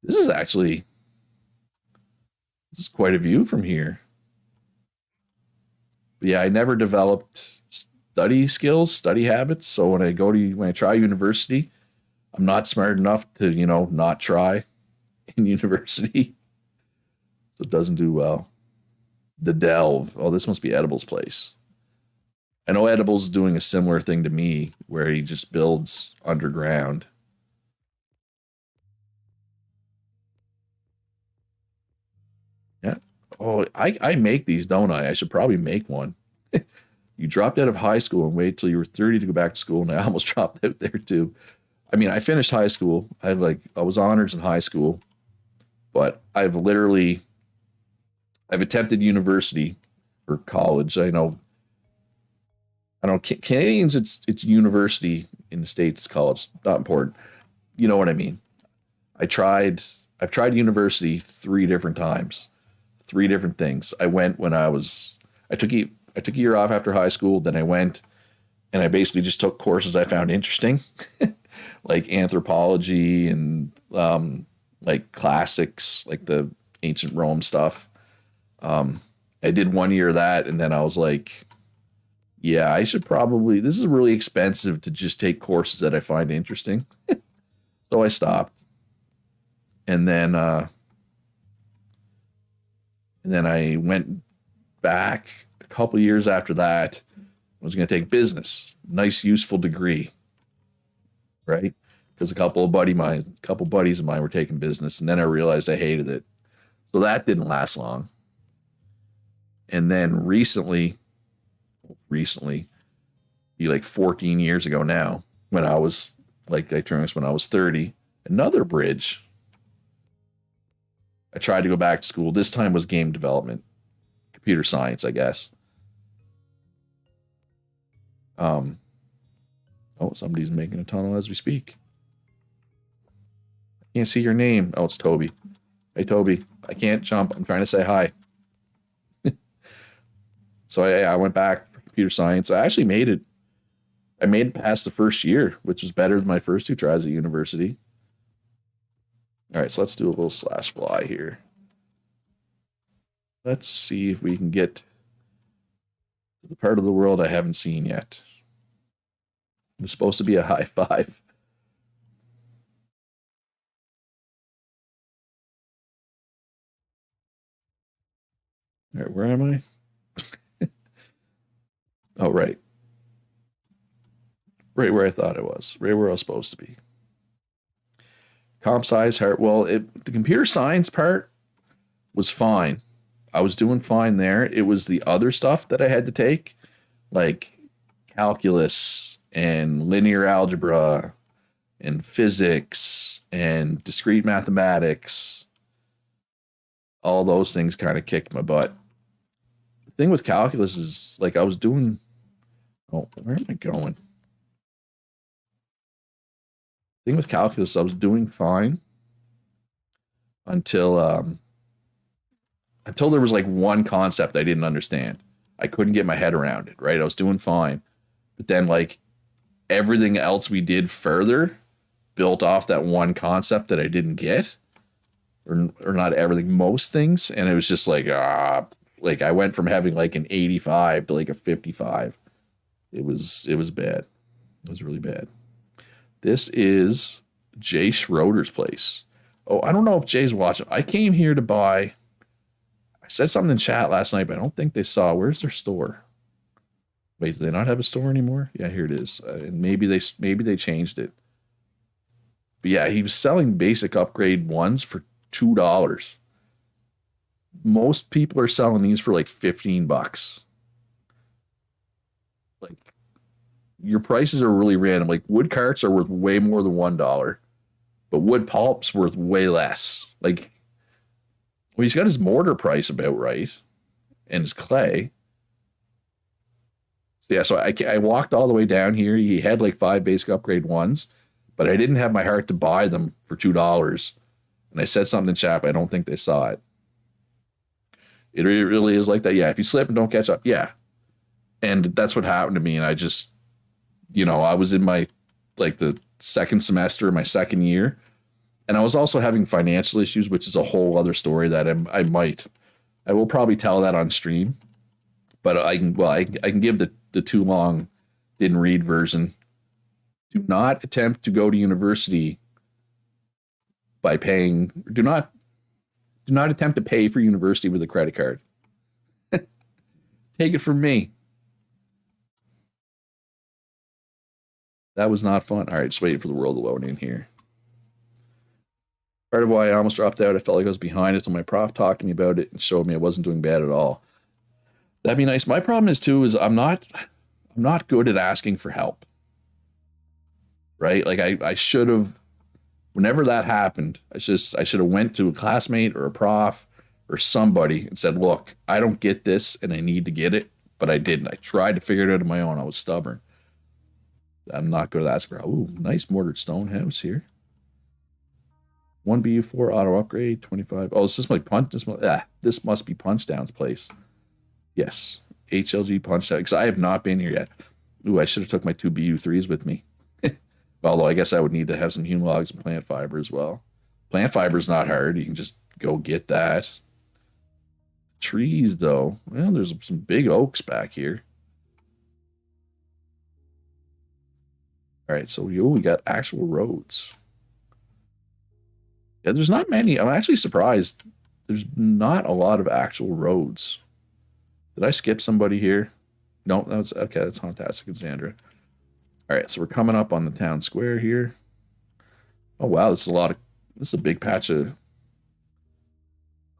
This is quite a view from here. But yeah, I never developed study skills, study habits. So when I try university, I'm not smart enough to, not try in university. So it doesn't do well. The Delve. Oh, this must be Edible's place. I know Edible's doing a similar thing to me where he just builds underground. Yeah. Oh, I make these, don't I? I should probably make one. You dropped out of high school and wait till you were 30 to go back to school, and I almost dropped out there too. I mean, I finished high school. I was honors in high school, but I've attempted university or college. I know Canadians, it's university. In the States, it's college. Not important. You know what I mean? I've tried university 3 different times, 3 different things. I took a year off after high school. Then I went and I basically just took courses I found interesting, like anthropology and like classics, like the ancient Rome stuff. I did 1 year of that, and then I was like, yeah, I should probably, this is really expensive to just take courses that I find interesting. So I stopped. And then I went back a couple years after that. I was going to take business. Nice, useful degree. Right? Because a couple buddies of mine were taking business, and then I realized I hated it. So that didn't last long. And then recently, be like 14 years ago now, when I was like electronics, when I was 30, another bridge. I tried to go back to school. This time was game development, computer science, I guess. Oh, somebody's making a tunnel as we speak. I can't see your name. Oh, it's Toby. Hey, Toby. I can't jump. I'm trying to say hi. So I went back computer science. I actually made it. I made it past the first year, which was better than my first two tries at university. All right, so let's do a little slash fly here. Let's see if we can get to the part of the world I haven't seen yet. It was supposed to be a high five. All right, where am I? Oh, right. Right where I thought it was. Right where I was supposed to be. Comp sci hard. Well, the computer science part was fine. I was doing fine there. It was the other stuff that I had to take, like calculus and linear algebra and physics and discrete mathematics. All those things kind of kicked my butt. The thing with calculus is like I was doing. Oh, where am I going? Thing with calculus, I was doing fine until there was like one concept I didn't understand. I couldn't get my head around it, right? I was doing fine. But then like everything else we did further built off that one concept that I didn't get. Or not everything, most things. And it was just like I went from having like an 85 to like a 55. It was bad. It was really bad. This is Jay Schroeder's place. Oh, I don't know if Jay's watching. I came here to buy. I said something in chat last night, but I don't think they saw. Where's their store? Wait, do they not have a store anymore? Yeah, here it is. And maybe they changed it. But yeah, he was selling basic upgrade ones for $2. Most people are selling these for like $15. Like, your prices are really random. Like wood carts are worth way more than $1, but wood pulp's worth way less. Like, well, he's got his mortar price about right, and his clay. So yeah, so I walked all the way down here. He had like 5 basic upgrade ones, but I didn't have my heart to buy them for $2. And I said something in chat, but I don't think they saw it. It really is like that. Yeah, if you slip and don't catch up, yeah. And that's what happened to me. And I just, I was in my, like the second semester of my second year. And I was also having financial issues, which is a whole other story that I will probably tell that on stream. But I can give the too long didn't read version. Do not attempt to go to university by paying. Do not attempt to pay for university with a credit card. Take it from me. That was not fun. All right, just waiting for the world to load in here. Part of why I almost dropped out, I felt like I was behind until my prof talked to me about it and showed me I wasn't doing bad at all. That'd be nice. My problem is I'm not good at asking for help. Right? Like I should have, whenever that happened, I should have went to a classmate or a prof or somebody and said, look, I don't get this and I need to get it, but I didn't. I tried to figure it out on my own. I was stubborn. I'm not good at asking for help. Ooh, nice mortared stone house here. 1BU4 auto upgrade, 25. Oh, this must be Punchdown's place. Yes, HLG Punchdown. Because I have not been here yet. Ooh, I should have took my 2BU3s with me. Although I guess I would need to have some human logs and plant fiber as well. Plant fiber is not hard. You can just go get that. Trees, though. Well, there's some big oaks back here. All right, so we got actual roads. Yeah, there's not many. I'm actually surprised. There's not a lot of actual roads. Did I skip somebody here? No, that's okay. That's fantastic, Xandra. All right, so we're coming up on the town square here. Oh wow, this is a big patch of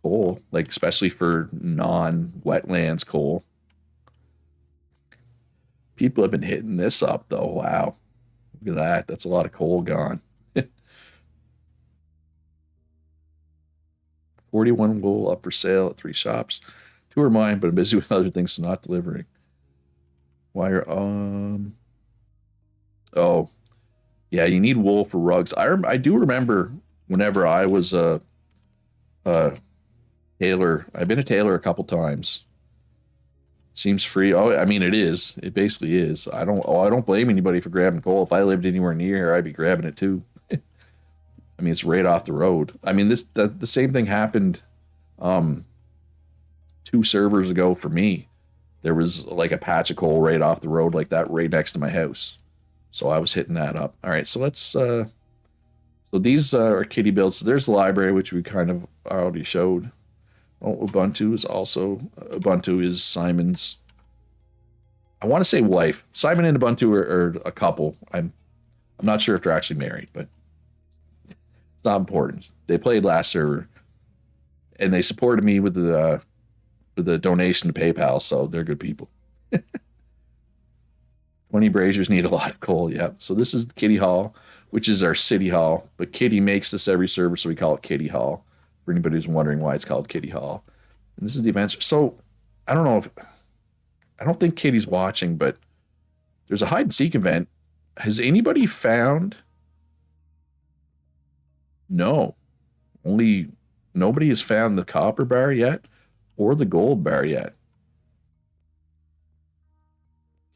coal, like especially for non-wetlands coal. People have been hitting this up though. Wow, look at that. That's a lot of coal gone. 41 wool up for sale at 3 shops. 2 are mine, but I'm busy with other things, so not delivering. Wire, oh, yeah, you need wool for rugs. I do remember whenever I was a tailor. I've been a tailor a couple times. Seems free. Oh, I mean, it is. It basically is. I don't blame anybody for grabbing coal. If I lived anywhere near here, I'd be grabbing it too. I mean, it's right off the road. I mean, the same thing happened um, 2 servers ago for me. There was like a patch of coal right off the road like that, right next to my house. So I was hitting that up. All right, so let's. So these are kitty builds. So there's the library, which we kind of already showed. Oh, Ubuntu is also Ubuntu is Simon's. I want to say wife. Simon and Ubuntu are a couple. I'm not sure if they're actually married, but it's not important. They played last server, and they supported me with the donation to PayPal, so they're good people. 20 braziers need a lot of coal. Yep. So this is the Kitty Hall, which is our city hall. But Kitty makes this every server, so we call it Kitty Hall. For anybody who's wondering why it's called Kitty Hall. And this is the event. So I don't know if I don't think Kitty's watching, but there's a hide and seek event. Has anybody found? No. Only nobody has found the copper bar yet or the gold bar yet.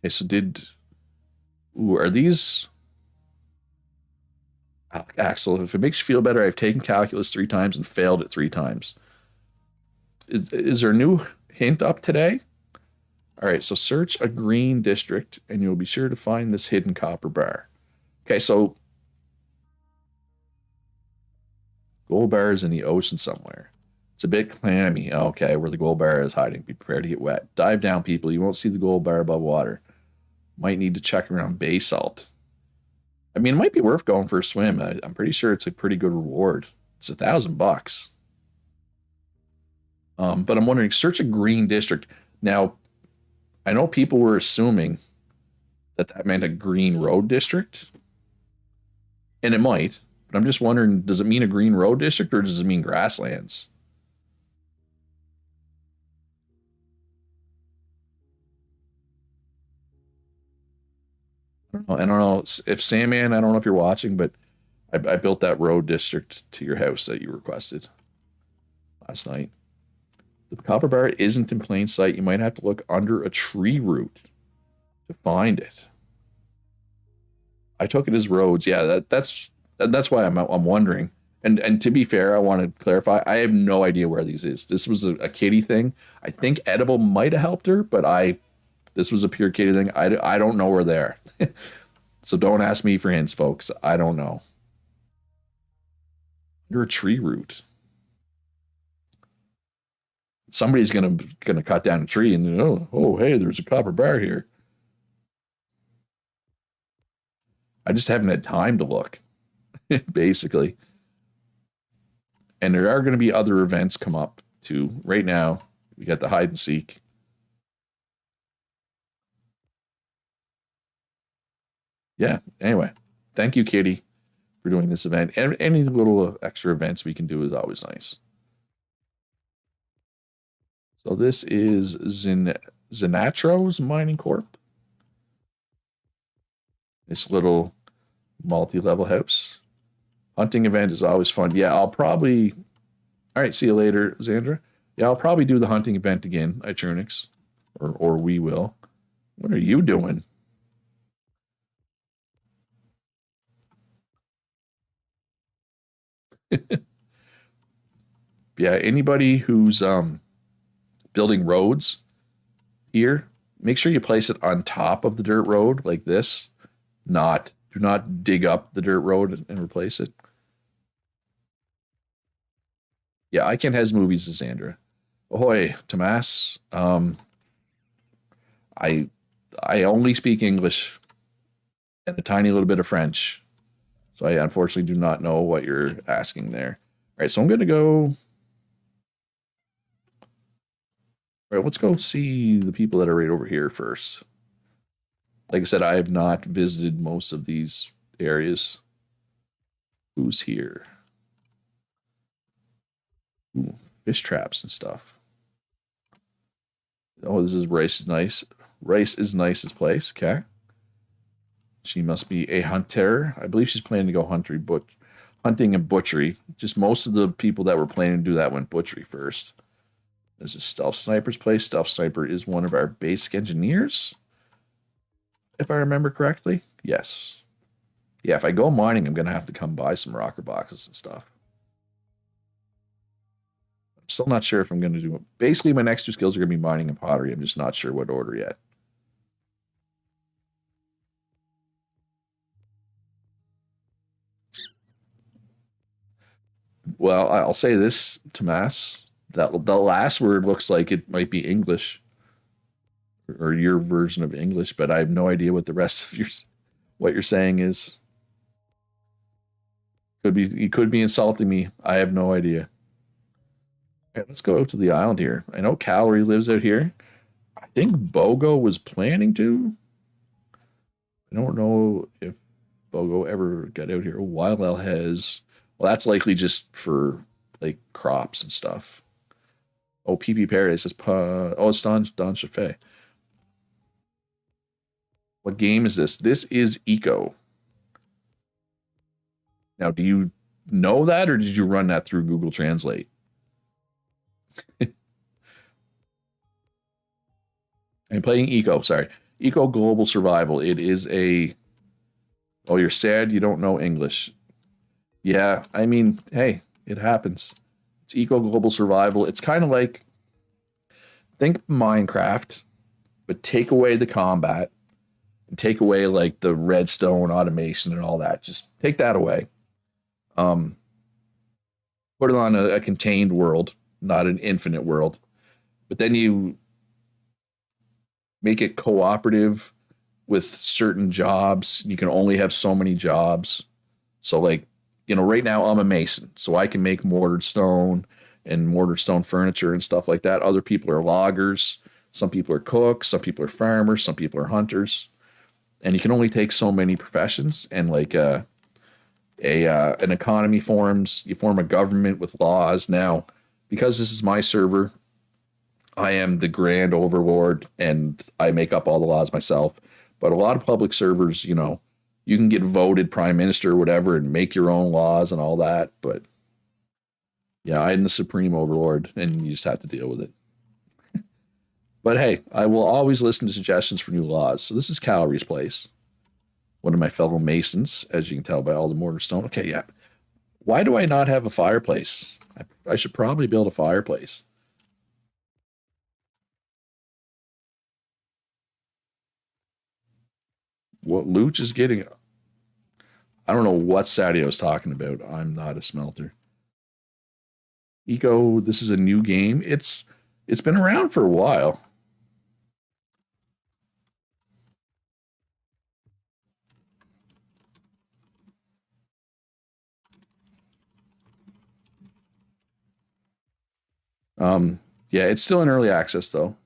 Okay, so are these Axel, if it makes you feel better, I've taken calculus 3 times and failed it 3 times. Is there a new hint up today? All right, so search a green district and you'll be sure to find this hidden copper bar. Okay, so gold bar is in the ocean somewhere. It's a bit clammy. Okay, where the gold bar is hiding. Be prepared to get wet. Dive down, people. You won't see the gold bar above water. Might need to check around basalt. I mean, it might be worth going for a swim. I'm pretty sure it's a pretty good reward. It's $1,000. But I'm wondering, search a green district. Now, I know people were assuming that meant a green road district. And it might. But I'm just wondering, does it mean a green road district or does it mean grasslands? I don't know if Sandman, I don't know if you're watching, but I built that road district to your house that you requested last night. The copper bar isn't in plain sight. You might have to look under a tree root to find it. I took it as roads. Yeah, that's why I'm wondering. And to be fair, I want to clarify. I have no idea where these is. This was a kitty thing. I think edible might have helped her, but this was a pure kitty thing. I don't know where they're. So don't ask me for hints, folks. I don't know. Under a tree root. Somebody's gonna cut down a tree and oh hey, there's a copper bar here. I just haven't had time to look, basically. And there are going to be other events come up too. Right now, we got the hide and seek. Yeah. Anyway, thank you, Kitty, for doing this event. And any little extra events we can do is always nice. So this is Zinatro's Mining Corp. This little multi-level house. Hunting event is always fun. Yeah, I'll probably... All right, see you later, Xandra. Yeah, I'll probably do the hunting event again at Trunix. Or we will. What are you doing? Yeah, anybody who's building roads here, make sure you place it on top of the dirt road like this. Do not dig up the dirt road and replace it. Yeah, I can has movies, Sandra. Ahoy, Tomas. I only speak English and a tiny little bit of French. So I unfortunately do not know what you're asking there. All right, so I'm going to go. All right, let's go see the people that are right over here first. Like I said, I have not visited most of these areas. Who's here? Ooh, fish traps and stuff. Oh, this is Rice is nice. Rice is nice's place. Okay. She must be a hunter. I believe she's planning to go hunting and butchery. Just most of the people that were planning to do that went butchery first. This is Stealth Sniper's place. Stealth Sniper is one of our basic engineers, if I remember correctly. Yes. Yeah, if I go mining, I'm going to have to come buy some rocker boxes and stuff. I'm still not sure if I'm going to do it. Basically, my next two skills are going to be mining and pottery. I'm just not sure what order yet. Well, I'll say this, Tomas. That the last word looks like it might be English, or your version of English, but I have no idea what the rest of your what you're saying is. Could be you could be insulting me. I have no idea. Okay, let's go out to the island here. I know Calorie lives out here. I think Bogo was planning to. I don't know if Bogo ever got out here. Wild L has. Well, that's likely just for like crops and stuff. Oh, PP Paradise is oh, it's Don Chaffee. What game is this? This is Eco. Now, do you know that, or did you run that through Google Translate? I'm playing Eco. Sorry, Eco Global Survival. It is a. Oh, you're sad you don't know English. Yeah, I mean, hey, it happens. It's Eco Global Survival. It's kind of like think Minecraft, but take away the combat and take away like the redstone automation and all that. Just take that away. Um, put it on a contained world, not an infinite world. But then you make it cooperative with certain jobs. You can only have so many jobs. So like, right now I'm a mason, so I can make mortared stone and mortared stone furniture and stuff like that. Other people are loggers. Some people are cooks. Some people are farmers. Some people are hunters. And you can only take so many professions. And like an economy forms, you form a government with laws. Now, because this is my server, I am the grand overlord and I make up all the laws myself. But a lot of public servers, you can get voted prime minister or whatever and make your own laws and all that. But yeah, I'm the supreme overlord and you just have to deal with it. But hey, I will always listen to suggestions for new laws. So this is Calorie's place. One of my fellow masons, as you can tell by all the mortar stone. Okay, yeah. Why do I not have a fireplace? I should probably build a fireplace. What Luch is getting, I don't know what Sadio is talking about. I'm not a smelter. Eco, this is a new game. It's been around for a while. Yeah, it's still in early access though.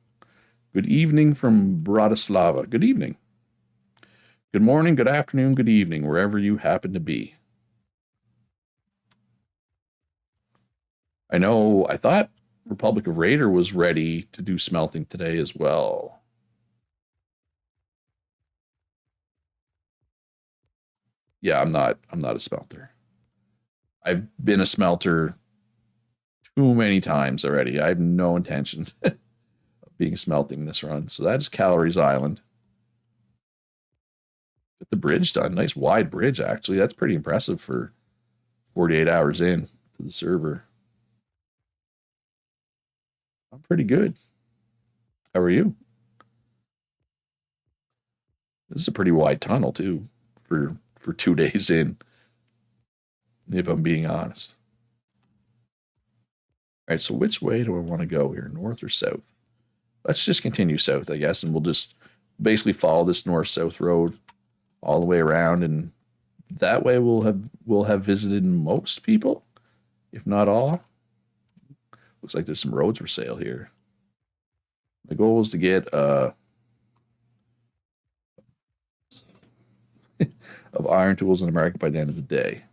Good evening from Bratislava. Good evening. Good morning, good afternoon, good evening, wherever you happen to be. I thought Republic of Raider was ready to do smelting today as well. Yeah, I'm not a smelter. I've been a smelter too many times already. I have no intention of being smelting this run. So that is Calorie's Island. Get the bridge done. Nice wide bridge, actually. That's pretty impressive for 48 hours in to the server. I'm pretty good. How are you? This is a pretty wide tunnel too for 2 days in, if I'm being honest. All right, so which way do I want to go here, north or south? Let's just continue south, I guess, and we'll just basically follow this north-south road all the way around, and that way we'll have visited most people, if not all. Looks like there's some roads for sale here. My goal is to get of iron tools in America by the end of the day.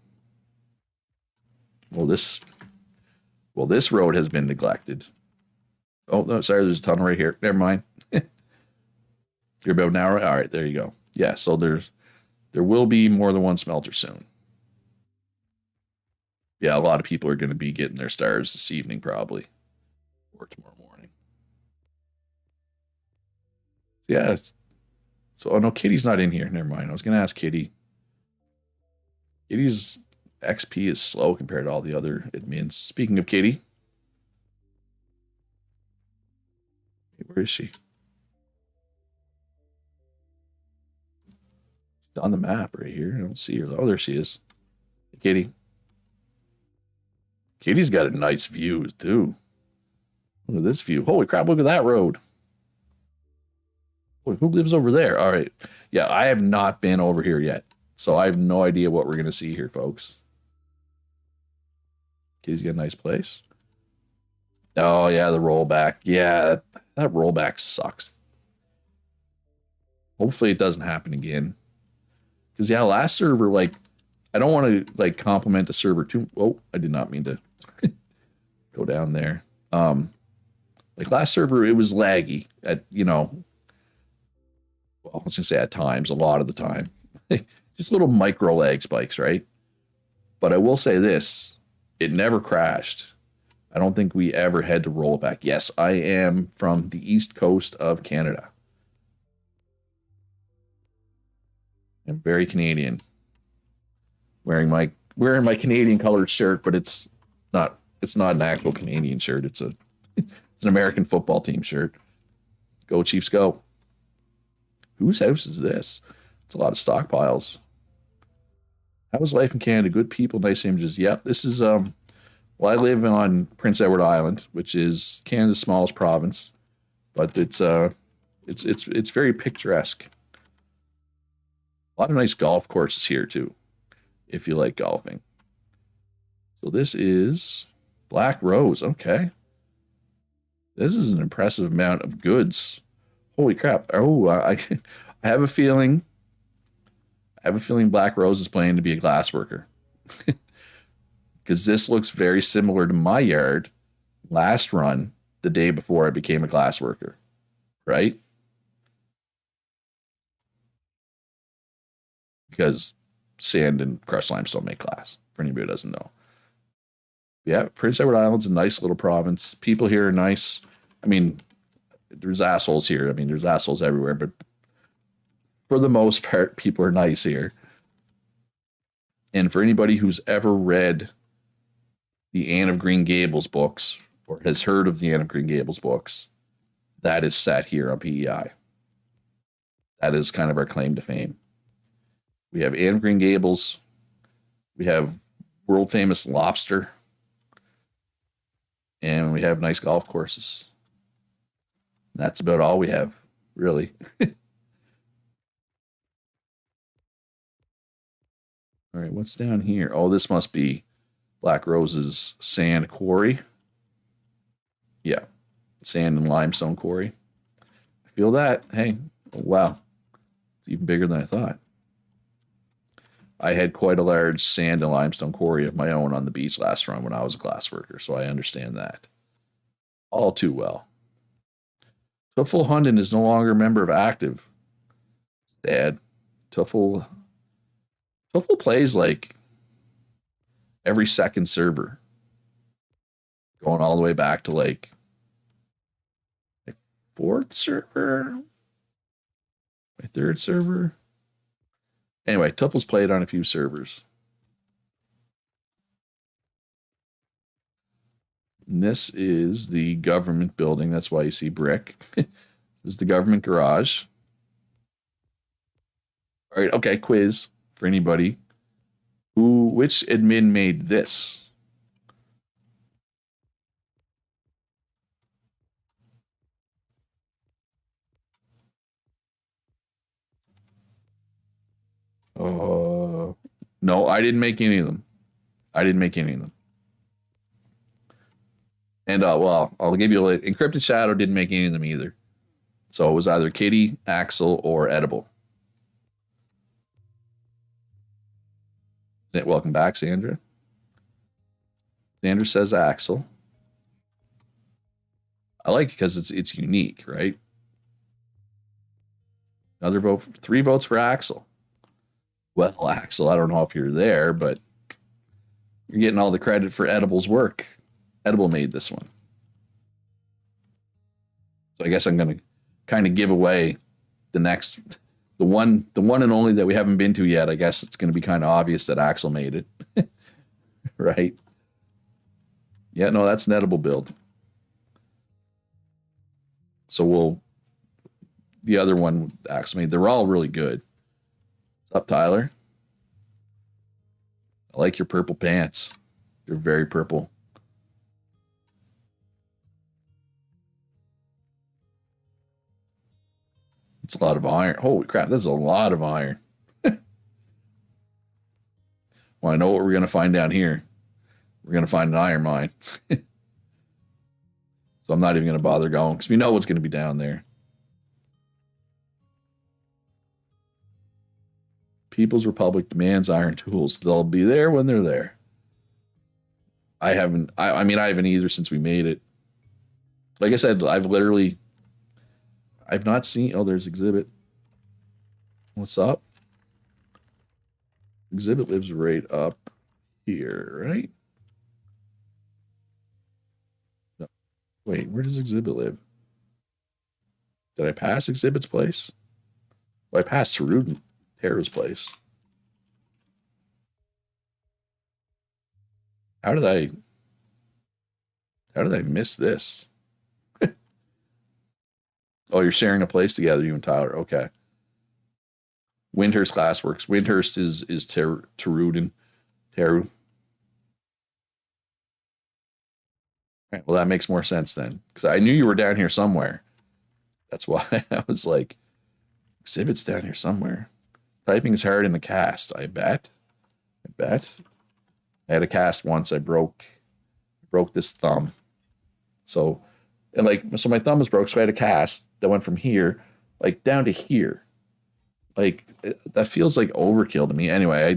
Well, this road has been neglected. Oh, no, sorry, there's a tunnel right here. Never mind. You're about an hour. All right, there you go. Yeah, so there will be more than one smelter soon. Yeah, a lot of people are going to be getting their stars this evening, probably, or tomorrow morning. Yeah. So, oh no, Kitty's not in here. Never mind. I was gonna ask Kitty. Kitty's XP is slow compared to all the other admins. Speaking of Kitty, where is she? She's on the map right here. I don't see her. Oh, there she is. Hey, Kitty. Kitty's got a nice view too. Look at this view. Holy crap, look at that road. Boy, who lives over there? All right. Yeah, I have not been over here yet. So I have no idea what we're going to see here, folks. Kitty's got a nice place. Oh, yeah, the rollback. Yeah, that rollback sucks. Hopefully it doesn't happen again. Because, yeah, last server, like, I don't want to, like, compliment the server too. Oh, I did not mean to go down there. Like, last server, it was laggy at, you know, well, I was going to say at times, a lot of the time. Just little micro lag spikes, right? But I will say this, it never crashed. I don't think we ever had to roll it back. Yes, I am from the east coast of Canada. I'm very Canadian. Wearing my Canadian colored shirt, but it's not an actual Canadian shirt. It's an American football team shirt. Go Chiefs, go. Whose house is this? It's a lot of stockpiles. How was life in Canada? Good people, nice images. Yep, this is well, I live on Prince Edward Island, which is Canada's smallest province, but it's very picturesque. A lot of nice golf courses here too, if you like golfing. So this is Black Rose. Okay, this is an impressive amount of goods. Holy crap! Oh, I have a feeling. Black Rose is planning to be a glass worker. Because this looks very similar to my yard last run, the day before I became a glass worker. Right? Because sand and crushed limestone make glass, for anybody who doesn't know. Yeah, Prince Edward Island's a nice little province. People here are nice. I mean, there's assholes here. I mean, there's assholes everywhere, but for the most part, people are nice here. And for anybody who's ever read the Anne of Green Gables books or has heard of the Anne of Green Gables books, that is set here on PEI. That is kind of our claim to fame. We have Anne of Green Gables. We have world famous lobster. And we have nice golf courses. That's about all we have, really. All right, what's down here? Oh, this must be Black Rose's sand quarry. Yeah, sand and limestone quarry. I feel that. Hey, oh, wow. It's even bigger than I thought. I had quite a large sand and limestone quarry of my own on the beach last run when I was a glass worker, so I understand that all too well. Tuffle Hunden is no longer a member of Active. Dad, Tuffle plays like every second server, going all the way back to like fourth server, my third server. Anyway, Tuffle's played on a few servers. And this is the government building. That's why you see brick. This is the government garage. All right, okay, quiz for anybody. Which admin made this? No, I didn't make any of them. And well, I'll give you a Encrypted Shadow didn't make any of them either. So it was either Kitty, Axel, or Edible. Welcome back, Sandra. Sandra says Axel. I like it because it's unique, right? Another vote, 3 votes for Axel. Well, Axel, I don't know if you're there, but you're getting all the credit for Edible's work. Edible made this one. So I guess I'm going to kind of give away the next, the one and only that we haven't been to yet. I guess it's going to be kind of obvious that Axel made it, right? Yeah, no, that's an edible build. So the other one Axel made. They're all really good. What's up, Tyler? I like your purple pants. They're very purple. It's a lot of iron. Holy crap, that's a lot of iron. Well, I know what we're going to find down here. We're going to find an iron mine. So I'm not even going to bother going because we know what's going to be down there. People's Republic demands iron tools. They'll be there when they're there. I haven't either since we made it. Like I said, I've not seen. Oh, there's Exhibit. What's up? Exhibit lives right up here, right? No. Wait, where does Exhibit live? Did I pass Exhibit's place? Well, I passed Tara's place. How did I miss this? Oh, you're sharing a place together, you and Tyler. Okay. Windhurst Glassworks. Windhurst is Teruden. Teru. Right, well, that makes more sense then. Because I knew you were down here somewhere. That's why I was like, Exhibit's down here somewhere. Typing is hard in the cast, I bet. I had a cast once. I broke this thumb. So my thumb was broke, so I had a cast that went from here, like down to here. Like that feels like overkill to me. Anyway, I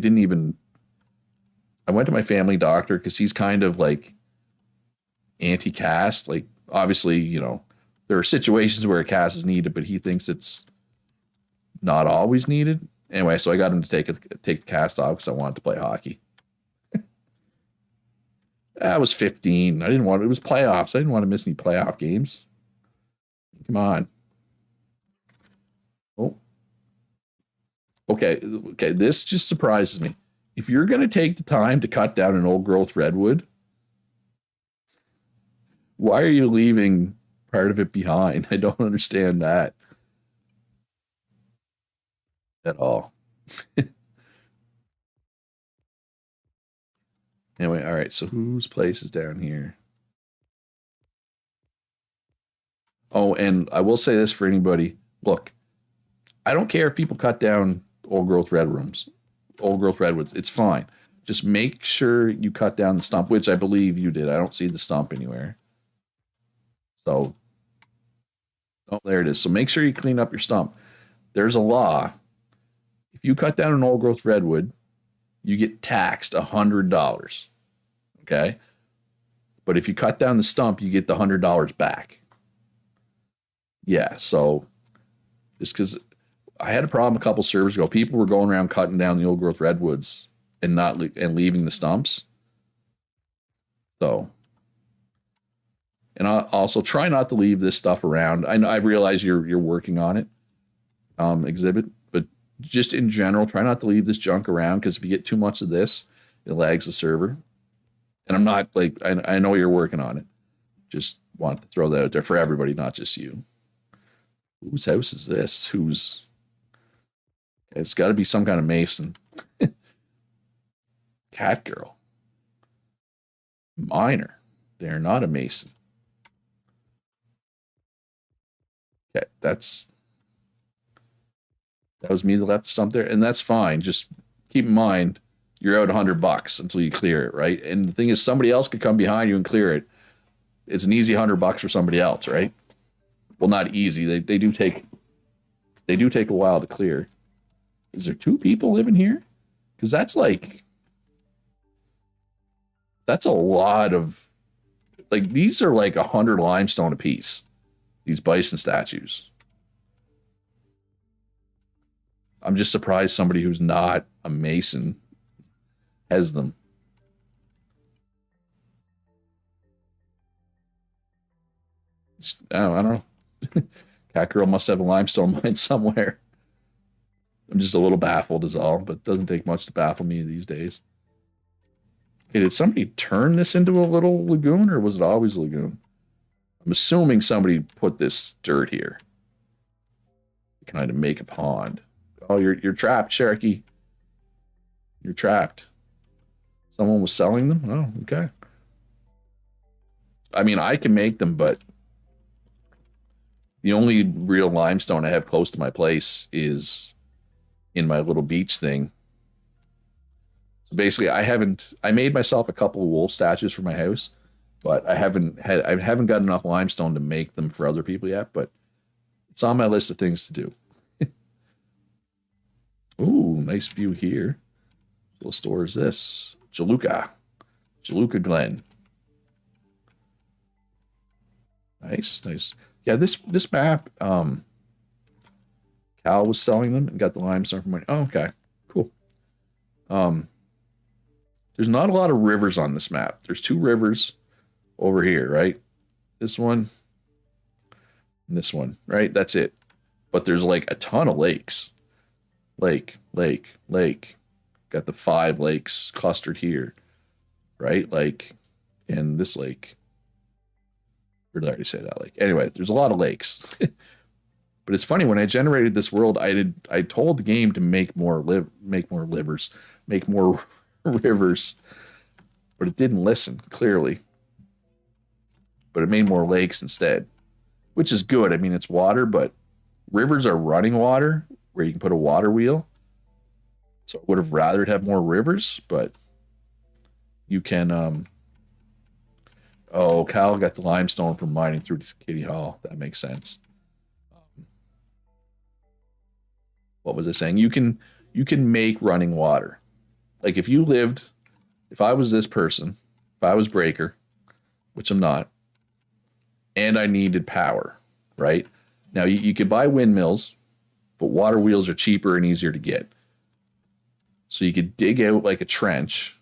went to my family doctor because he's kind of like anti-cast. Like obviously, there are situations where a cast is needed, but he thinks it's not always needed. Anyway, so I got him to take the cast off because I wanted to play hockey. I was 15. It was playoffs. I didn't want to miss any playoff games. Come on. Oh. Okay. This just surprises me. If you're going to take the time to cut down an old growth redwood, why are you leaving part of it behind? I don't understand that at all. Anyway, all right. So whose place is down here? Oh, and I will say this for anybody. Look, I don't care if people cut down old growth redwoods. It's fine. Just make sure you cut down the stump, which I believe you did. I don't see the stump anywhere. So, oh, there it is. So make sure you clean up your stump. There's a law. If you cut down an old growth redwood, you get taxed $100. Okay. But if you cut down the stump, you get the $100 back. Yeah. So just because I had a problem a couple servers ago, people were going around cutting down the old growth redwoods and leaving the stumps. So, and I also try not to leave this stuff around. I realize you're working on it, Exhibit, but just in general, try not to leave this junk around because if you get too much of this, it lags the server. And I'm not like, I know you're working on it. Just want to throw that out there for everybody, not just you. Whose house is this? It's got to be some kind of mason. Cat girl. Miner. They're not a mason. Okay, that was me that left the stump there, and that's fine. Just keep in mind you're out $100 until you clear it, right? And the thing is, somebody else could come behind you and clear it. It's an easy $100 for somebody else, right? Well, not easy. They do take a while to clear. Is there 2 people living here? Because that's a lot of, like, these are like 100 limestone apiece. These bison statues. I'm just surprised somebody who's not a mason has them. I don't know. Cat Girl must have a limestone mine somewhere. I'm just a little baffled is all, but it doesn't take much to baffle me these days. Okay, did somebody turn this into a little lagoon, or was it always a lagoon? I'm assuming somebody put this dirt here to kind of make a pond. Oh, you're trapped, Cherokee. You're trapped. Someone was selling them? Oh, okay. I mean, I can make them, but the only real limestone I have close to my place is in my little beach thing. So basically, I made myself a couple of wolf statues for my house, but I haven't got enough limestone to make them for other people yet, but it's on my list of things to do. Ooh, nice view here. What store is this? Jaluka Glen. Nice. Yeah, this map, Cal was selling them and got the limestone from money. Oh, okay. Cool. There's not a lot of rivers on this map. There's 2 rivers over here, right? This one and this one, right? That's it. But there's like a ton of lakes. Lake. Got the 5 lakes clustered here, right? Like, and this lake. Or did I already say that lake? Anyway, there's a lot of lakes. But it's funny, when I generated this world, I told the game to make more rivers, but it didn't listen, clearly. But it made more lakes instead, which is good. I mean, it's water, but rivers are running water where you can put a water wheel. So I would have rather have more rivers, but you can oh, Cal got the limestone from mining through Kitty Hall. That makes sense. What was I saying? You can make running water. Like if I was this person, if I was Breaker, which I'm not, and I needed power, right? Now you could buy windmills, but water wheels are cheaper and easier to get. So you could dig out like a trench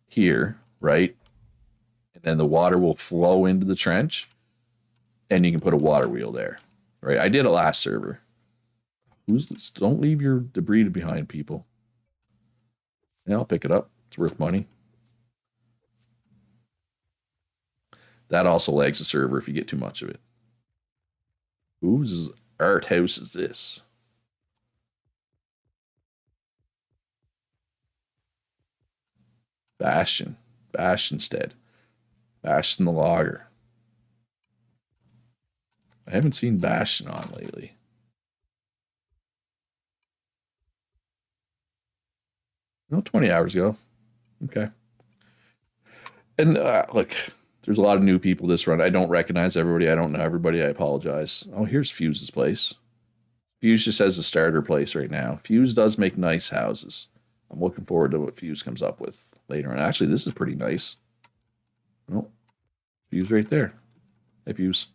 here, right? And then the water will flow into the trench and you can put a water wheel there, right? I did it last server. Don't leave your debris behind, people. Yeah, I'll pick it up. It's worth money. That also lags the server if you get too much of it. Whose art house is this? Bastionstead. Bastion the Logger. I haven't seen Bastion on lately. No, 20 hours ago. Okay. And look, there's a lot of new people this run. I don't recognize everybody. I don't know everybody. I apologize. Oh, here's Fuse's place. Fuse just has a starter place right now. Fuse does make nice houses. I'm looking forward to what Fuse comes up with later on. Actually, this is pretty nice. Oh, Fuse right there. Hey, Fuse.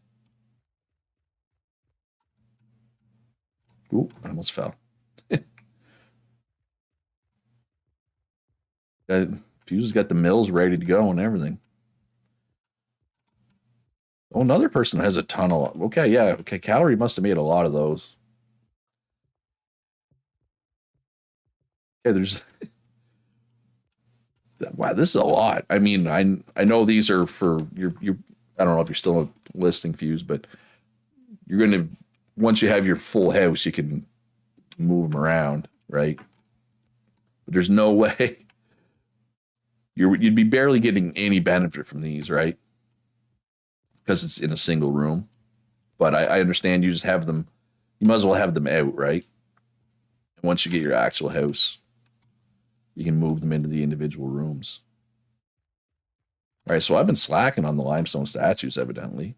Ooh, I almost fell. Fuse has got the mills ready to go and everything. Oh, another person has a ton of... Okay, yeah. Okay, Calorie must have made a lot of those. Okay, there's... Wow, this is a lot. I mean, I know these are for your I don't know if you're still listing Fuse, but you're going to... Once you have your full house, you can move them around, right? But there's no way... You'd be barely getting any benefit from these, right? Because it's in a single room. But I understand you just have them. You might as well have them out, right? And once you get your actual house, you can move them into the individual rooms. All right, so I've been slacking on the limestone statues, evidently.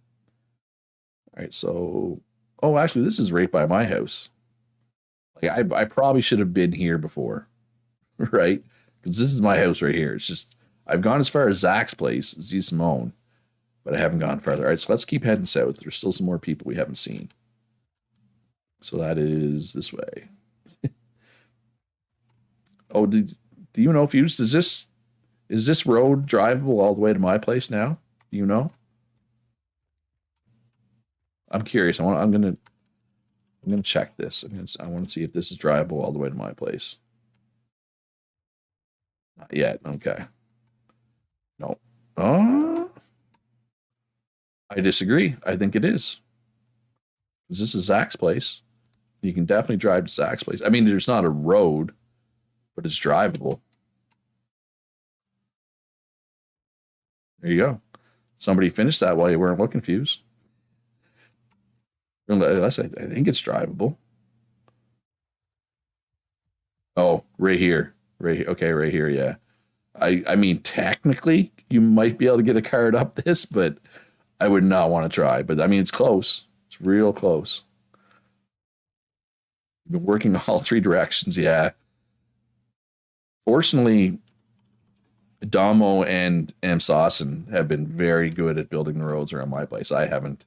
All right, so... Oh, actually, this is right by my house. Like, I probably should have been here before, right? Because this is my house right here. It's just, I've gone as far as Zach's place, Z Simone, but I haven't gone further. All right, so let's keep heading south. There's still some more people we haven't seen. So that is this way. Oh, do you know, Fuse, is this road drivable all the way to my place now? Do you know? I'm curious. I'm gonna check this. I want to see if this is drivable all the way to my place. Not yet. Okay. No. I disagree. I think it is. This is Zach's place. You can definitely drive to Zach's place. I mean, there's not a road, but it's drivable. There you go. Somebody finished that while you weren't looking, Fuse. Unless I think it's drivable. Oh, right here. Right here. Okay, right here, yeah. I mean, technically, you might be able to get a card up this, but I would not want to try. But I mean, it's close. It's real close. You've been working all three directions, yeah. Fortunately, Damo and Saucin have been very good at building the roads around my place. I haven't.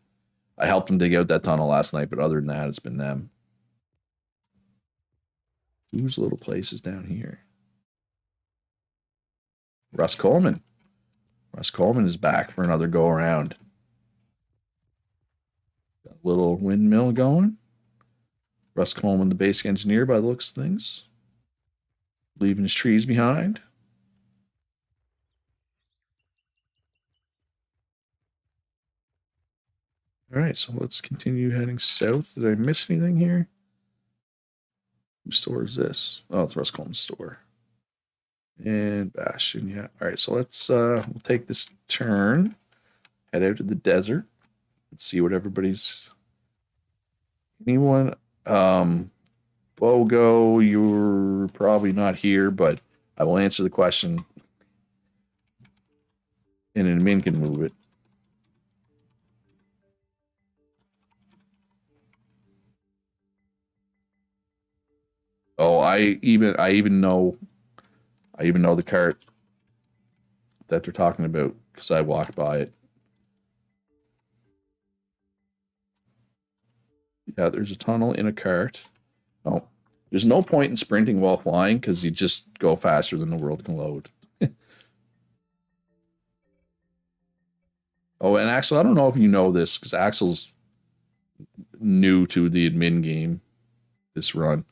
I helped them dig out that tunnel last night, but other than that, it's been them. Whose little place is down here? Russ Coleman. Russ Coleman is back for another go around. Got a little windmill going. Russ Coleman, the basic engineer, by the looks of things. Leaving his trees behind. All right, so let's continue heading south. Did I miss anything here? Whose store is this? Oh, it's Russ Coleman's store. And Bastion, yeah. All right, so let's we'll take this turn, head out to the desert. Let's see what everybody's. Anyone? Bogo, you're probably not here, but I will answer the question. And admin can move it. Oh, I even know the cart that they're talking about because I walked by it. Yeah, there's a tunnel in a cart. Oh, there's no point in sprinting while flying because you just go faster than the world can load. Oh, and Axel, I don't know if you know this because Axel's new to the admin game this run.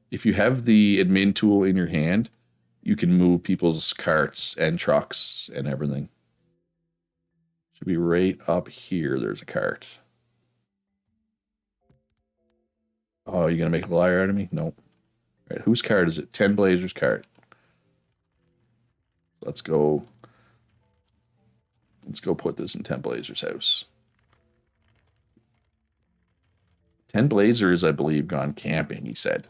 If you have the admin tool in your hand, you can move people's carts and trucks and everything. Should be right up here. There's a cart. Oh, you gonna make a liar out of me? Nope. All right, whose cart is it? 10 Blazers cart. Let's go. Let's go put this in 10 Blazers house. 10 Blazers, I believe, gone camping, he said.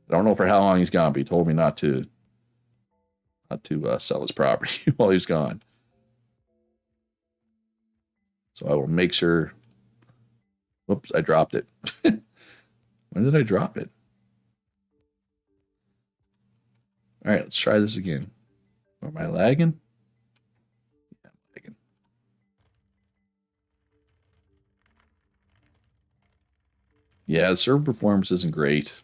I don't know for how long he's gone, but he told me not to sell his property while he's gone. So I will make sure. Whoops, I dropped it. When did I drop it? All right, let's try this again. Am I lagging? Yeah, I'm lagging. Yeah, the server performance isn't great.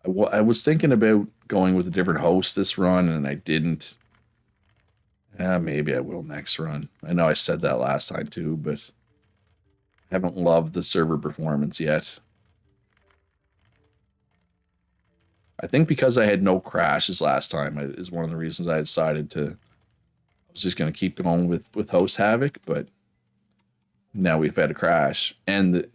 I was thinking about going with a different host this run, and I didn't. Maybe I will next run. I know I said that last time too, but I haven't loved the server performance yet. I think because I had no crashes last time is one of the reasons I decided to. I was just going to keep going with Host Havoc, but now we've had a crash and the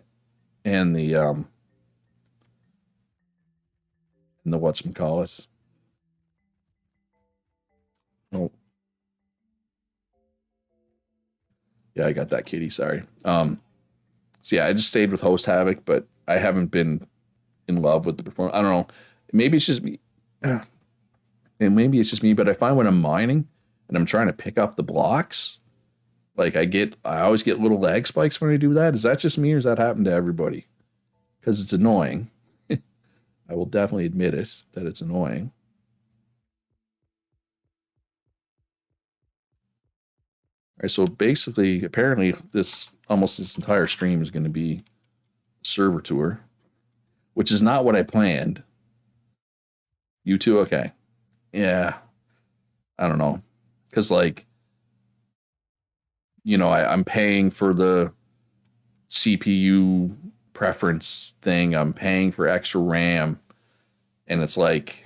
whatchamacallit. Oh. Yeah, I got that kitty, sorry. So yeah, I just stayed with Host Havoc, but I haven't been in love with the performance. I don't know. Maybe it's just me. And maybe it's just me, but I find when I'm mining and I'm trying to pick up the blocks, like I always get little lag spikes when I do that. Is that just me or does that happen to everybody? Because it's annoying. I will definitely admit it, that it's annoying. All right, so basically, apparently, almost this entire stream is going to be server tour, which is not what I planned. You too? Okay. Yeah. I don't know. Because, like, I'm paying for the CPU preference thing. I'm paying for extra RAM, and it's like,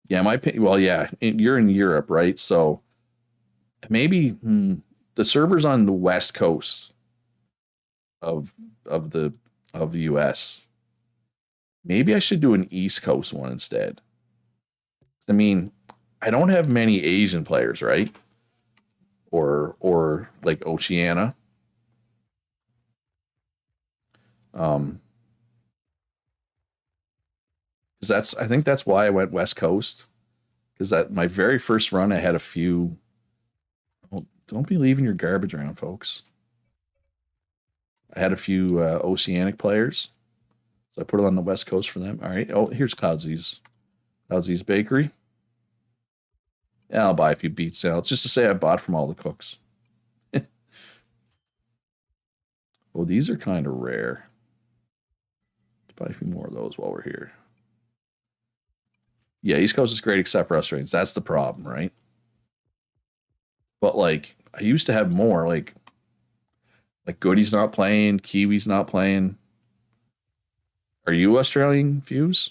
yeah, well, yeah, you're in Europe, right? So maybe the servers on the West Coast of of the of the US. Maybe I should do an East Coast one instead. I mean, I don't have many Asian players, right? Or like Oceania. Um, because I think that's why I went West Coast. Because that my very first run, I had a few. Oh, don't be leaving your garbage around, folks. I had a few Oceanic players, so I put it on the West Coast for them. All right. Oh, here's Cloudsy's Bakery. Yeah, I'll buy a few beet salads just to say I bought from all the cooks. Oh, these are kind of rare. Let's buy a few more of those while we're here. Yeah, East Coast is great except for Australians. That's the problem, right? But like, I used to have more. Like Goody's not playing, Kiwi's not playing. Are you Australian Fuse?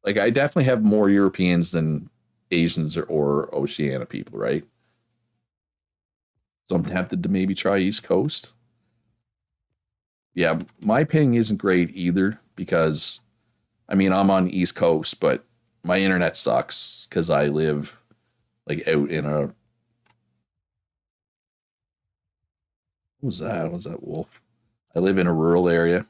Like, I definitely have more Europeans than Asians or Oceania people, right? So I'm tempted to maybe try East Coast. Yeah, my ping isn't great either because, I mean, I'm on East Coast, but my internet sucks because I live like out in a. What was that? What was that wolf? I live in a rural area,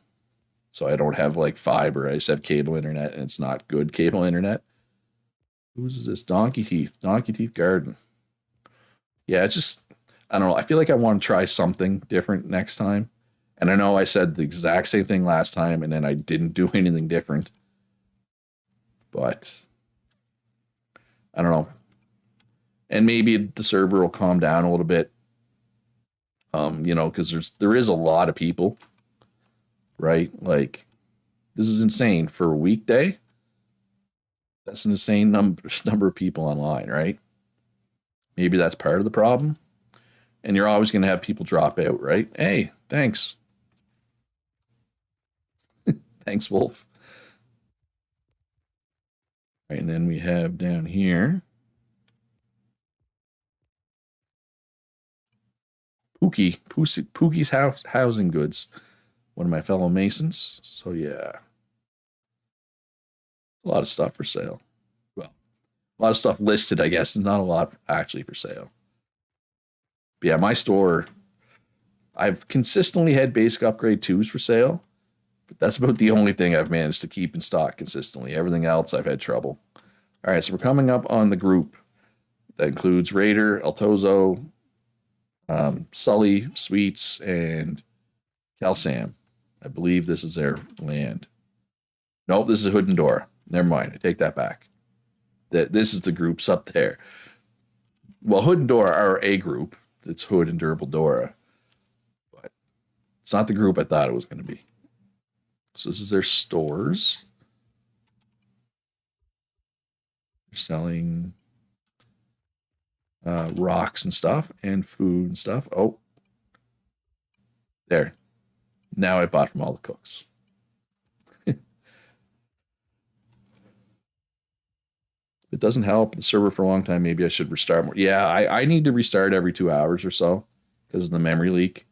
so I don't have like fiber. I just have cable internet, and it's not good cable internet. Who's this? Donkey Teeth. Donkey Teeth Garden. Yeah, it's just I don't know. I feel like I want to try something different next time. And I know I said the exact same thing last time, and then I didn't do anything different. But I don't know. And maybe the server will calm down a little bit. Because there is a lot of people, right? Like, this is insane for a weekday. That's an insane number of people online, right? Maybe that's part of the problem. And you're always going to have people drop out, right? Hey, thanks. Thanks, Wolf. Right, and then we have down here Pookie's housing goods. One of my fellow Masons. So yeah, a lot of stuff for sale. Well, a lot of stuff listed, I guess, and not a lot actually for sale. But yeah, my store, I've consistently had basic upgrade 2s for sale, but that's about the only thing I've managed to keep in stock consistently. Everything else I've had trouble. All right, so we're coming up on the group that includes Raider, Altozo, Sully, Sweets, and Calsam. I believe this is their land. Nope, this is Hood and Dora. Never mind, I take that back. This is the groups up there. Well, Hood and Dora are a group. It's Hood and Durable Dora. But it's not the group I thought it was going to be. So this is their stores. They're selling rocks and stuff and food and stuff. Oh, there. Now I bought from all the cooks. It doesn't help the server for a long time. Maybe I should restart more. Yeah, I need to restart every 2 hours or so because of the memory leak,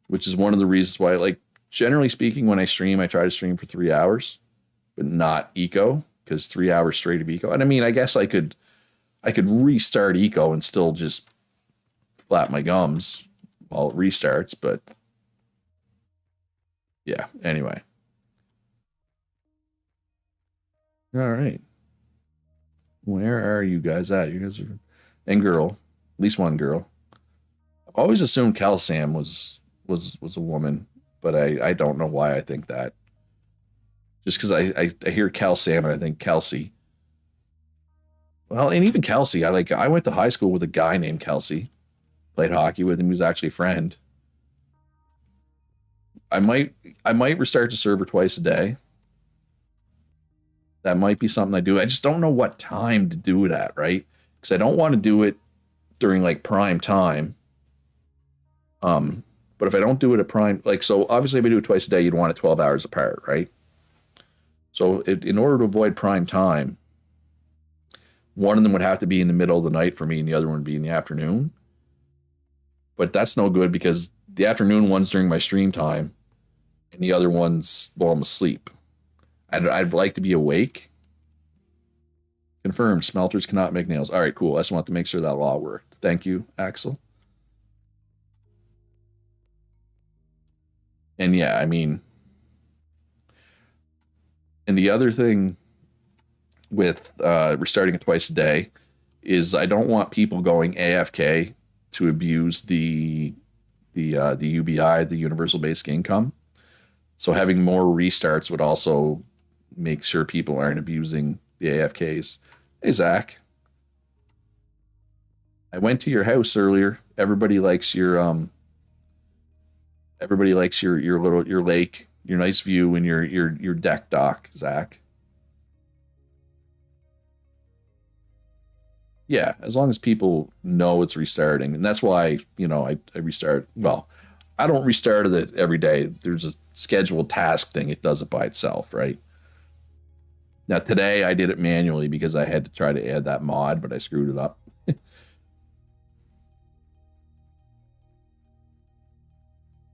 which is one of the reasons why, like, generally speaking, when I stream, I try to stream for 3 hours, but not eco because 3 hours straight of eco. And I mean, I guess I could restart eco and still just flap my gums while it restarts, but yeah, anyway. All right. Where are you guys at? You guys are, and girl, at least one girl. I've always assumed Calsam was a woman, but I don't know why I think that. Just because I hear Calsam and I think Kelsey. Well, and even Kelsey, I went to high school with a guy named Kelsey, played hockey with him. He was actually a friend. I might restart the server twice a day. That might be something I do. I just don't know what time to do it at, right? Because I don't want to do it during like prime time But if I don't do it at prime, like, so obviously if I do it twice a day, you'd want it 12 hours apart, right? So in order to avoid prime time, one of them would have to be in the middle of the night for me, and the other one would be in the afternoon. But that's no good because the afternoon one's during my stream time, and the other one's while I'm asleep. I'd like to be awake. Confirmed. Smelters cannot make nails. All right, cool. I just want to make sure that law worked. Thank you, Axel. And yeah, I mean, and the other thing with restarting it twice a day is I don't want people going AFK to abuse the UBI, the Universal Basic Income. So having more restarts would also make sure people aren't abusing the AFKs. Hey Zach, I went to your house earlier. Everybody likes your little your lake, your nice view, and your deck dock, Zach. Yeah, as long as people know it's restarting, and that's why I restart. Well, I don't restart it every day. There's a scheduled task thing; it does it by itself, right? Now today I did it manually because I had to try to add that mod, but I screwed it up.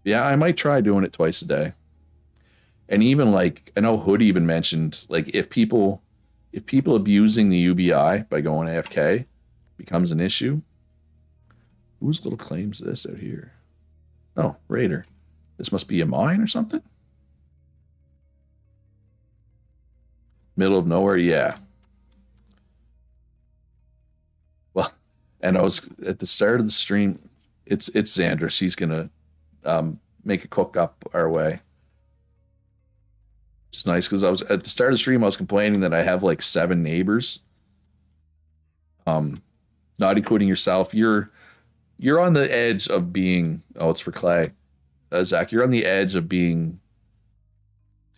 Yeah, I might try doing it twice a day. And even like I know Hood even mentioned like if people abusing the UBI by going AFK becomes an issue. Whose little claims this out here? Oh, Raider. This must be a mine or something. Middle of nowhere, yeah. Well, and I was at the start of the stream. It's Xandra. She's gonna make a cook up our way. It's nice because I was at the start of the stream. I was complaining that I have like 7 neighbors. Um, Not including yourself. You're on the edge of being. Oh, it's for Clay. Zach, you're on the edge of being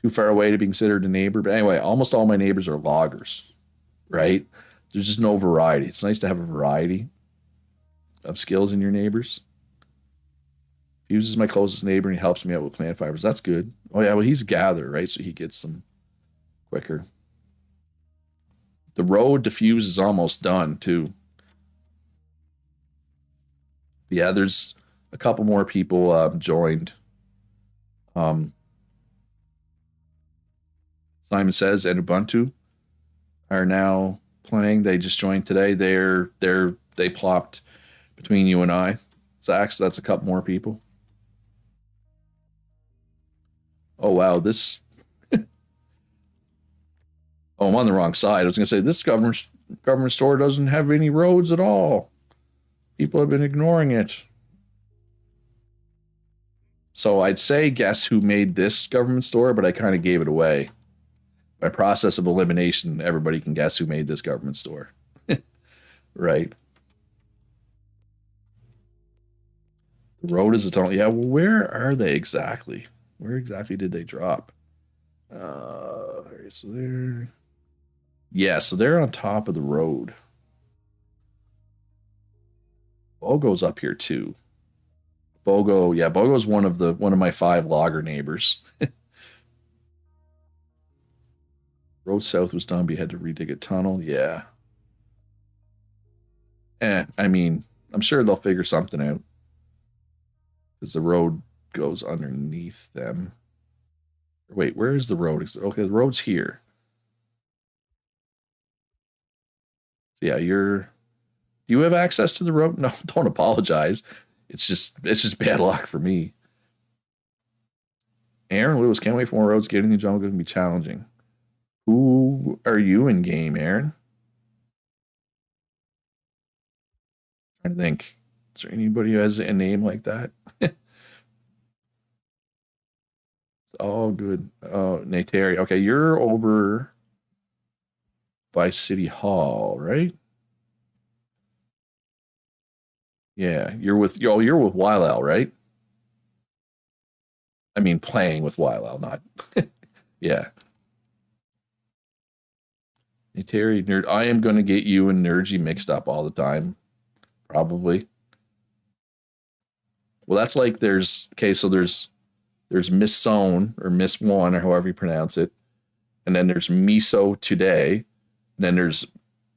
too far away to be considered a neighbor. But anyway, almost all my neighbors are loggers, right? There's just no variety. It's nice to have a variety of skills in your neighbors. Fuse is my closest neighbor and he helps me out with plant fibers. That's good. Oh yeah, well he's a gatherer, right? So he gets them quicker. The road to Fuse is almost done too. But yeah, there's a couple more people joined. Um, Simon says and Ubuntu are now playing. They just joined today. They plopped between you and I. Zach, so that's a couple more people. Oh wow, this. Oh, I'm on the wrong side. I was gonna say this government store doesn't have any roads at all. People have been ignoring it. So I'd say guess who made this government store, but I kind of gave it away. By process of elimination, everybody can guess who made this government store. Right. The road is a tunnel. Yeah, well, where are they exactly? Where exactly did they drop? All right, so they're yeah, so they're on top of the road. Bogo's up here too. Bogo, yeah, Bogo's one of my 5 logger neighbors. Road south was done, but you had to redig a tunnel. Yeah. I mean, I'm sure they'll figure something out because the road goes underneath them. Wait, where is the road? Okay, the road's here. So yeah, you have access to the road? No, don't apologize. It's just bad luck for me. Aaron Lewis, can't wait for more roads. Getting the jungle going to be challenging. Who are you in game, Aaron? I'm trying to think. Is there anybody who has a name like that? It's all good. Oh, Nateri. Okay, you're over by City Hall, right? Yeah, you're with Wylel, right? I mean, playing with Wylel, not yeah. Nateri nerd. I am gonna get you and Nergy mixed up all the time, probably. Well, that's like there's Miss Zone or Miss One or however you pronounce it, and then there's Miso Today, and then there's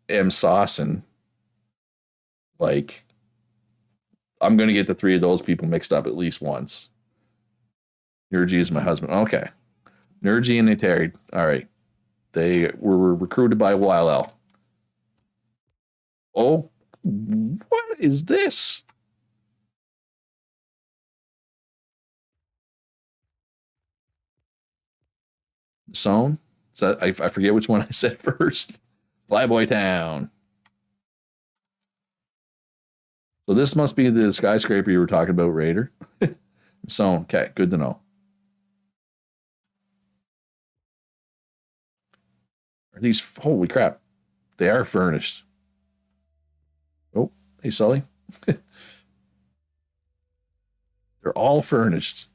M Saucin. Like, I'm gonna get the three of those people mixed up at least once. Nergy is my husband. Okay, Nergy and Terry. All right, they were recruited by Wild L. Oh, what is this? Zone? So I forget which one I said first. Flyboy Town. So this must be the skyscraper you were talking about, Raider. Zone. Okay, good to know. Are these? Holy crap! They are furnished. Oh, hey Sully. They're all furnished.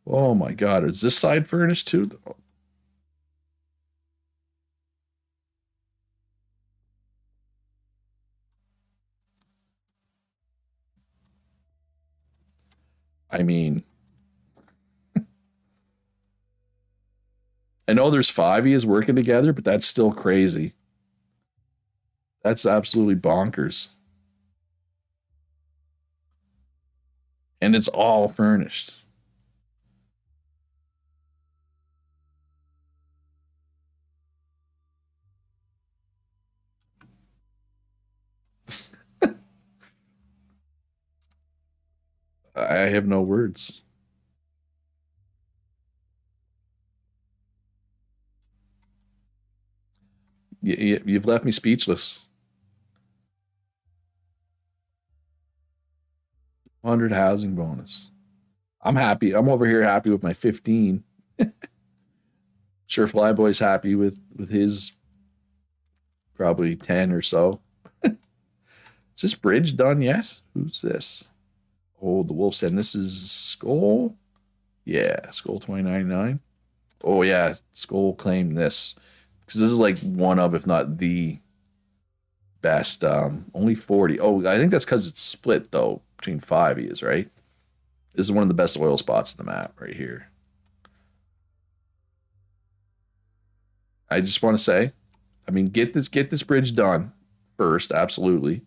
Oh my God, is this side furnished too? I mean, I know there's 5 years working together, but that's still crazy. That's absolutely bonkers. And it's all furnished. I have no words. You've left me speechless. 100 housing bonus. I'm happy. I'm over here happy with my 15. Sure, Flyboy's happy with his probably 10 or so. Is this bridge done yet? Who's this? Oh, the wolf said this is Skull. Yeah, Skull 2099. Oh yeah, Skull claimed this because this is like one of, if not the best. Only 40. Oh, I think that's because it's split though between 5 years, right? This is one of the best oil spots in the map right here. I just want to say, I mean, get this bridge done first, absolutely.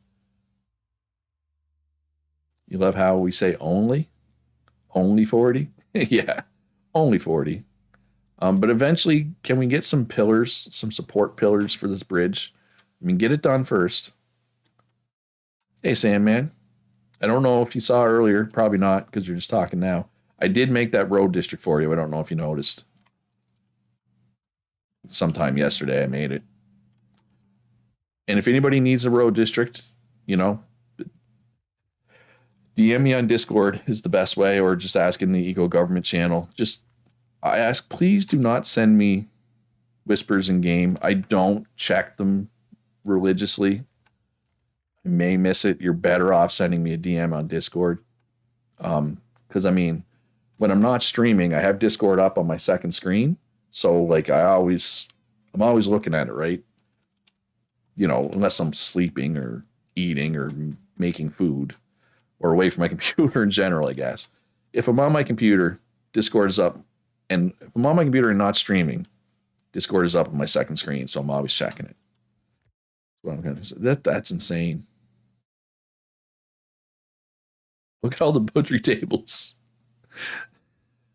You love how we say only 40. Yeah, only 40. But eventually, can we get some pillars, some support pillars for this bridge? I mean, get it done first. Hey, Sandman. I don't know if you saw earlier, probably not because you're just talking now. I did make that road district for you. I don't know if you noticed. Sometime yesterday, I made it. And if anybody needs a road district, you know, DM me on Discord is the best way, or just ask in the Eco Government channel. Just, I ask, please do not send me whispers in game. I don't check them religiously. I may miss it. You're better off sending me a DM on Discord. Because I mean, when I'm not streaming, I have Discord up on my second screen. So like I'm always looking at it, right? You know, unless I'm sleeping or eating or making food or away from my computer in general, I guess. If I'm on my computer, Discord is up. And if I'm on my computer and not streaming, Discord is up on my second screen, so I'm always checking it. What I'm gonna say. That's insane. Look at all the butchery tables.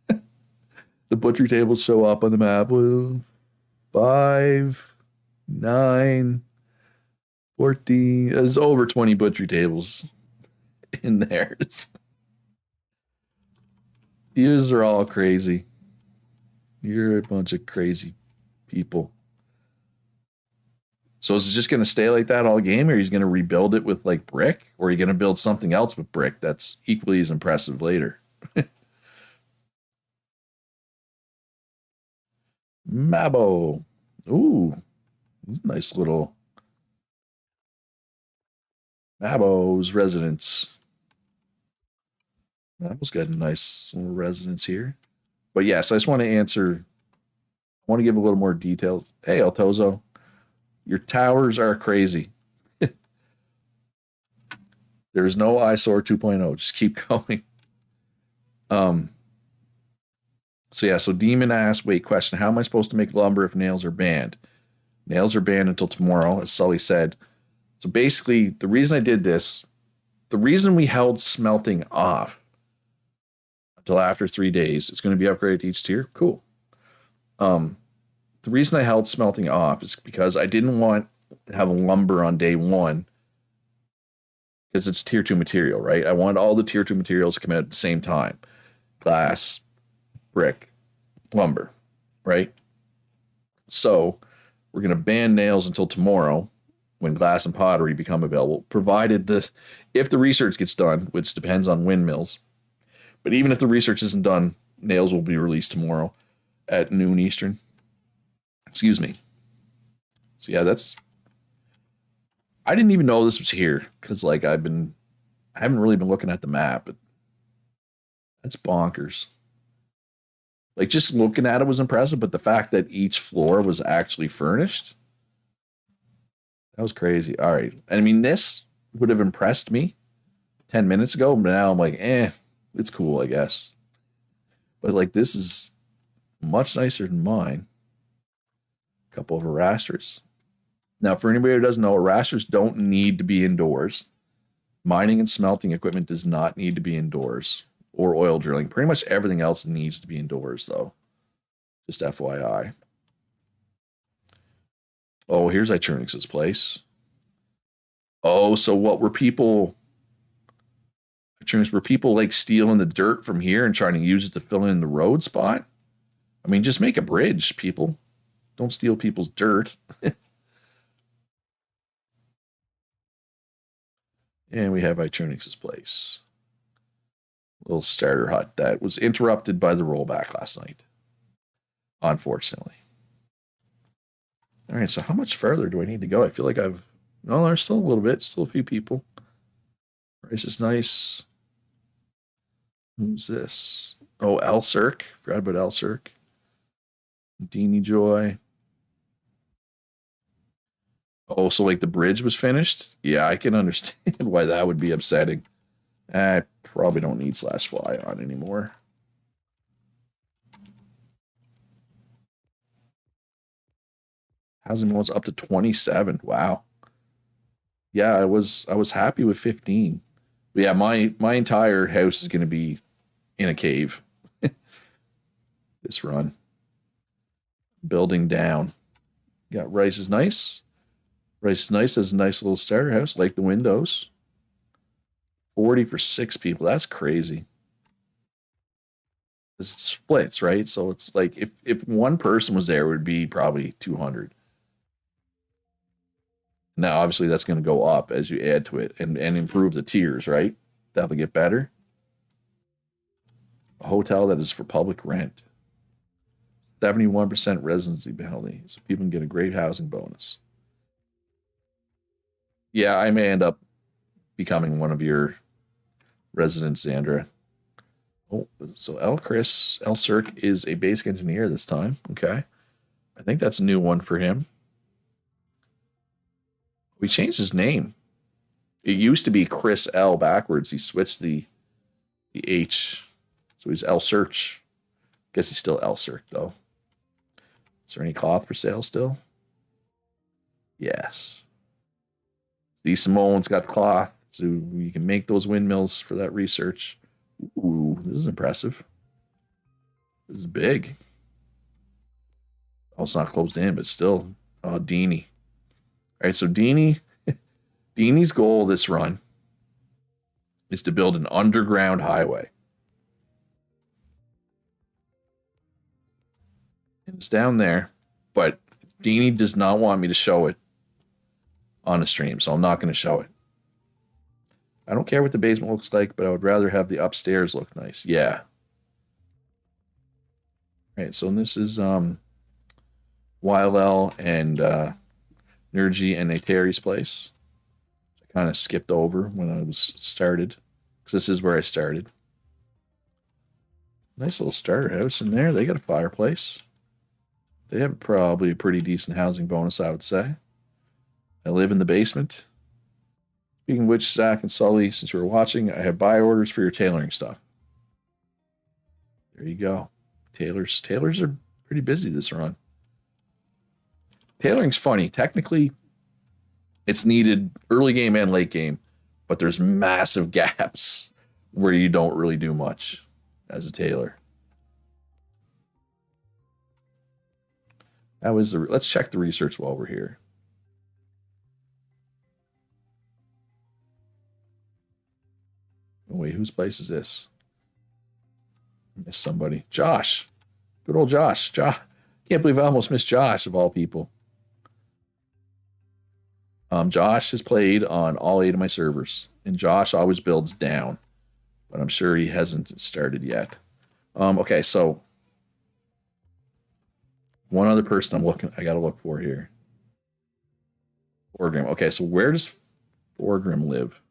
The butchery tables show up on the map. Well, 5, 9, 14. There's over 20 butchery tables in there. Yous are all crazy. You're a bunch of crazy people. So is it just going to stay like that all game, or are you going to rebuild it with like brick, or are you going to build something else with brick that's equally as impressive later? Mabo. Ooh, nice little Mabo's residence. Mabo's got a nice little residence here. But yes, I just want to answer. I want to give a little more details. Hey, Altozo, your towers are crazy. There's no eyesore 2.0. Just keep going. Um, so yeah, so Demon asked, wait, question, how am I supposed to make lumber if nails are banned? Nails are banned until tomorrow, as Sully said. So basically, the reason I did this, the reason we held smelting off until after 3 days, it's going to be upgraded to each tier. Cool. The reason I held smelting off is because I didn't want to have lumber on day one because it's tier 2 material, right? I wanted all the tier 2 materials to come out at the same time. Glass, brick, lumber, right? So we're going to ban nails until tomorrow when glass and pottery become available, provided this, if the research gets done, which depends on windmills. But even if the research isn't done, nails will be released tomorrow at noon Eastern. Excuse me. So yeah, I didn't even know this was here because like I haven't really been looking at the map, but that's bonkers. Like just looking at it was impressive, but the fact that each floor was actually furnished, that was crazy. All right. I mean, this would have impressed me 10 minutes ago, but now I'm like, it's cool, I guess. But like this is much nicer than mine. A couple of arrasters. Now, for anybody who doesn't know, arrasters don't need to be indoors. Mining and smelting equipment does not need to be indoors, or oil drilling. Pretty much everything else needs to be indoors, though. Just FYI. Oh, here's Iturnix's place. Oh, so what were people... Were people like stealing the dirt from here and trying to use it to fill in the road spot? I mean, just make a bridge, people. Don't steal people's dirt. And we have Iturnix's place. Little starter hut that was interrupted by the rollback last night. Unfortunately. All right, so how much further do I need to go? I feel like no, there's still a little bit. Still a few people. Price is nice. Who's this? Oh, El Cirque. Forgot about El Cirque. Deanie Joy. Oh, so like the bridge was finished? Yeah, I can understand why that would be upsetting. I probably don't need /fly on anymore. Housing bonus up to 27. Wow. Yeah, I was happy with 15. But yeah, my entire house is going to be in a cave. This run. Building down. Got Rice is nice. Rice is nice. Has a nice little starter house, like the windows. 40 for 6 people. That's crazy. It splits, right? So it's like if one person was there, it would be probably 200. Now, obviously, that's going to go up as you add to it and improve the tiers, right? That'll get better. A hotel that is for public rent. 71% residency penalty. So people can get a great housing bonus. Yeah, I may end up becoming one of your residents, Sandra. Oh, so El Cirque is a basic engineer this time. Okay. I think that's a new one for him. We changed his name. It used to be Chris L backwards. He switched the H. So he's El Search. Guess he's still El Cirque, though. Is there any cloth for sale still? Yes. The Samoans got cloth, so you can make those windmills for that research. Ooh, this is impressive. This is big. Oh, it's not closed in, but still. Oh, Deanie. All right, so Deanie's goal this run is to build an underground highway. And it's down there, but Deanie does not want me to show it on a stream, so I'm not going to show it. I don't care what the basement looks like, but I would rather have the upstairs look nice. Yeah. All right, so this is Wylel and Nergy and Atari's place. I kind of skipped over when I was started, because this is where I started. Nice little starter house in there. They got a fireplace. They have probably a pretty decent housing bonus, I would say. I live in the basement. Speaking of which, Zach and Sully, since you were watching, I have buy orders for your tailoring stuff. There you go. Tailors are pretty busy this run. Tailoring's funny. Technically, it's needed early game and late game, but there's massive gaps where you don't really do much as a tailor. That was the. Let's check the research while we're here. Oh, wait, whose place is this? Missed somebody. Josh. Good old Josh. Can't believe I almost missed Josh, of all people. Josh has played on all 8 of my servers, and Josh always builds down, but I'm sure he hasn't started yet. Okay, so one other person I gotta look for here. Thorgrim. Okay, so where does Thorgrim live?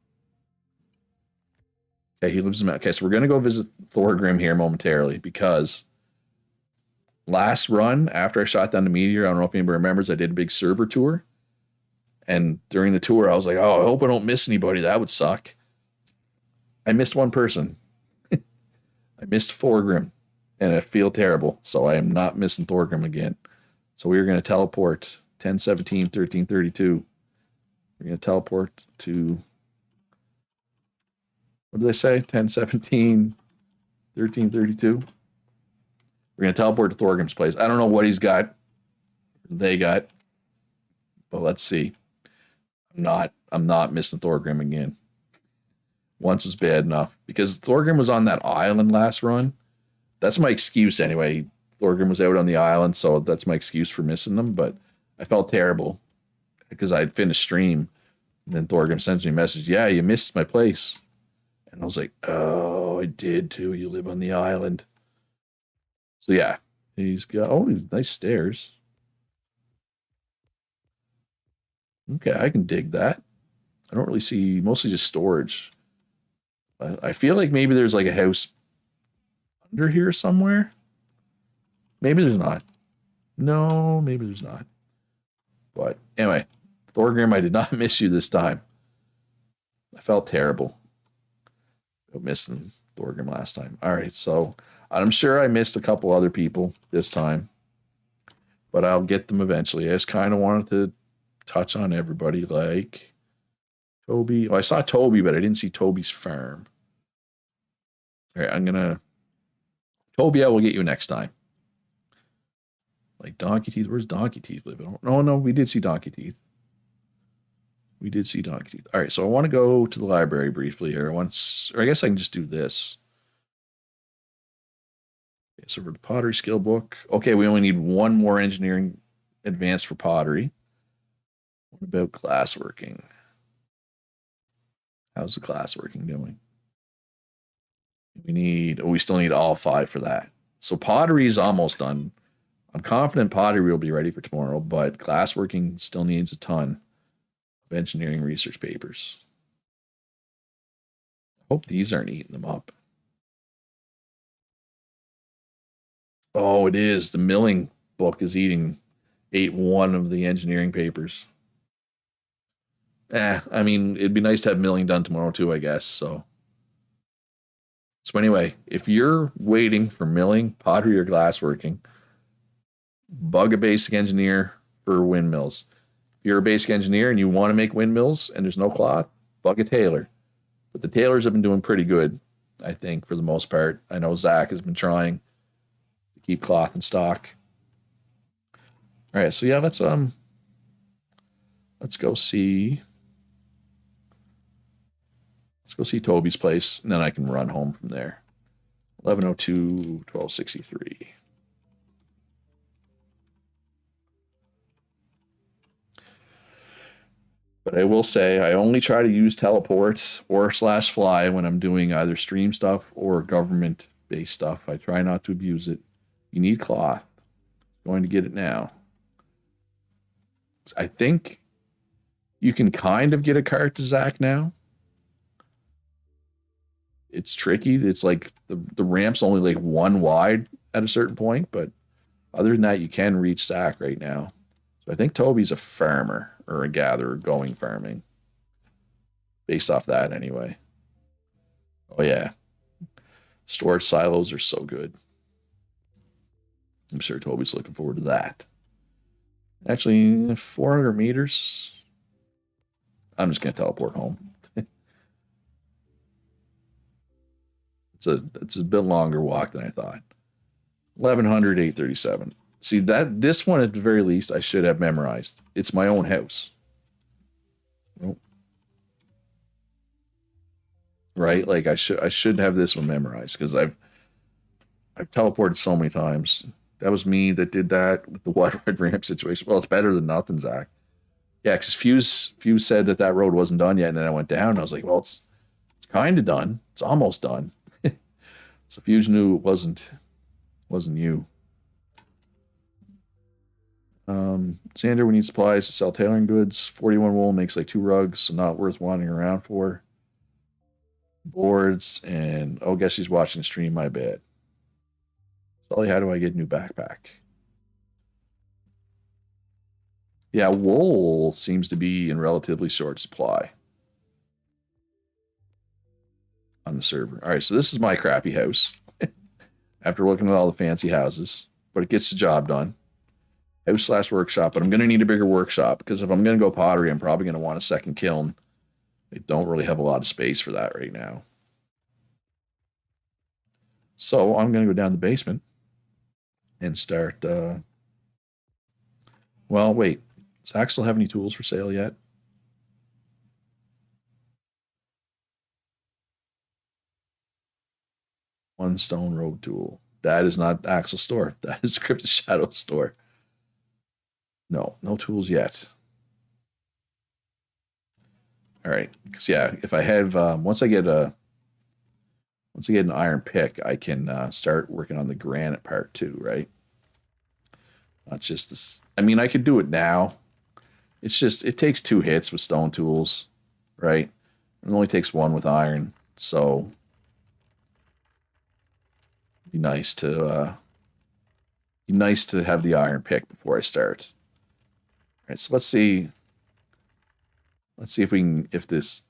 Okay, he lives in. Okay, so we're gonna go visit Thorgrim here momentarily because last run after I shot down the meteor, I don't know if anybody remembers, I did a big server tour. And during the tour, I was like, oh, I hope I don't miss anybody. That would suck. I missed one person. I missed Thorgrim, and I feel terrible. So I am not missing Thorgrim again. So we are going to teleport 1017, 1332. We're going to teleport to, what did they say? 1017, 1332. We're going to teleport to Thorgrim's place. I don't know what he's got. They got. But let's see. I'm not missing Thorgrim again. Once was bad enough because Thorgrim was on that island last run. That's my excuse anyway. Thorgrim was out on the island, so that's my excuse for missing them. But I felt terrible because I had finished stream, and then Thorgrim sends me a message. Yeah, you missed my place, and I was like, oh, I did too. You live on the island, so yeah. He's got nice stairs. Okay, I can dig that. I don't really see, mostly just storage. I feel like maybe there's like a house under here somewhere. Maybe there's not. No, maybe there's not. But anyway, Thorgrim, I did not miss you this time. I felt terrible about missing Thorgrim last time. All right, so I'm sure I missed a couple other people this time, but I'll get them eventually. I just kind of wanted to touch on everybody, like Toby. Oh, I saw Toby, but I didn't see Toby's farm. All right, Toby, I will get you next time. Like Donkey Teeth. Where's Donkey Teeth live? No, we did see Donkey Teeth. All right, so I want to go to the library briefly here or I guess I can just do this. Okay, so for the pottery skill book. Okay, we only need one more engineering advance for pottery. What about glassworking? How's the glassworking doing? We still need all 5 for that. So pottery is almost done. I'm confident pottery will be ready for tomorrow, but glassworking still needs a ton of engineering research papers. I hope these aren't eating them up. Oh, it is. The milling book is ate one of the engineering papers. I mean, it'd be nice to have milling done tomorrow too, I guess. So anyway, if you're waiting for milling, pottery, or glassworking, bug a basic engineer for windmills. If you're a basic engineer and you want to make windmills and there's no cloth, bug a tailor. But the tailors have been doing pretty good, I think, for the most part. I know Zach has been trying to keep cloth in stock. All right, so yeah, let's go see. Let's go see Toby's place, and then I can run home from there. 1102, 1263. But I will say I only try to use teleports or /fly when I'm doing either stream stuff or government-based stuff. I try not to abuse it. You need cloth. Going to get it now. I think you can kind of get a cart to Zach now. It's tricky. It's like the ramp's only like 1 wide at a certain point, but other than that, you can reach Zach right now. So I think Toby's a farmer or a gatherer going farming. based off that anyway. Oh yeah, storage silos are so good. I'm sure Toby's looking forward to that. Actually, 400 meters. I'm just gonna teleport home. It's a bit longer walk than I thought. 1100, 837. See that this one at the very least I should have memorized. It's my own house. Oh. Right? Like I should have this one memorized because I've teleported so many times. That was me that did that with the water red ramp situation. Well, it's better than nothing, Zach. Yeah, because Fuse said that that road wasn't done yet, and then I went down. And I was like, well, it's kind of done. It's almost done. So Fuse knew it wasn't you. Xander, we need supplies to sell tailoring goods. 41 wool makes like 2 rugs, so not worth wandering around for. Boards and oh, guess she's watching the stream. My bad. Sully, how do I get a new backpack? Yeah, wool seems to be in relatively short supply on the server. All right, so this is my crappy house. After looking at all the fancy houses, but it gets the job done. House / workshop, but I'm going to need a bigger workshop because if I'm going to go pottery, I'm probably going to want a second kiln. I don't really have a lot of space for that right now. So I'm going to go down the basement and start. Well, wait. Does Axel have any tools for sale yet? One stone road tool. That is not Axel's store. That is Cryptic Shadow store. No, no tools yet. All right, because yeah, if I have once I get an iron pick, I can start working on the granite part too, right? Not just this. I mean, I could do it now. It's just it takes 2 hits with stone tools, right? It only takes 1 with iron, so it'd be nice to have the iron pick before I start. All right, so let's see. Let's see if this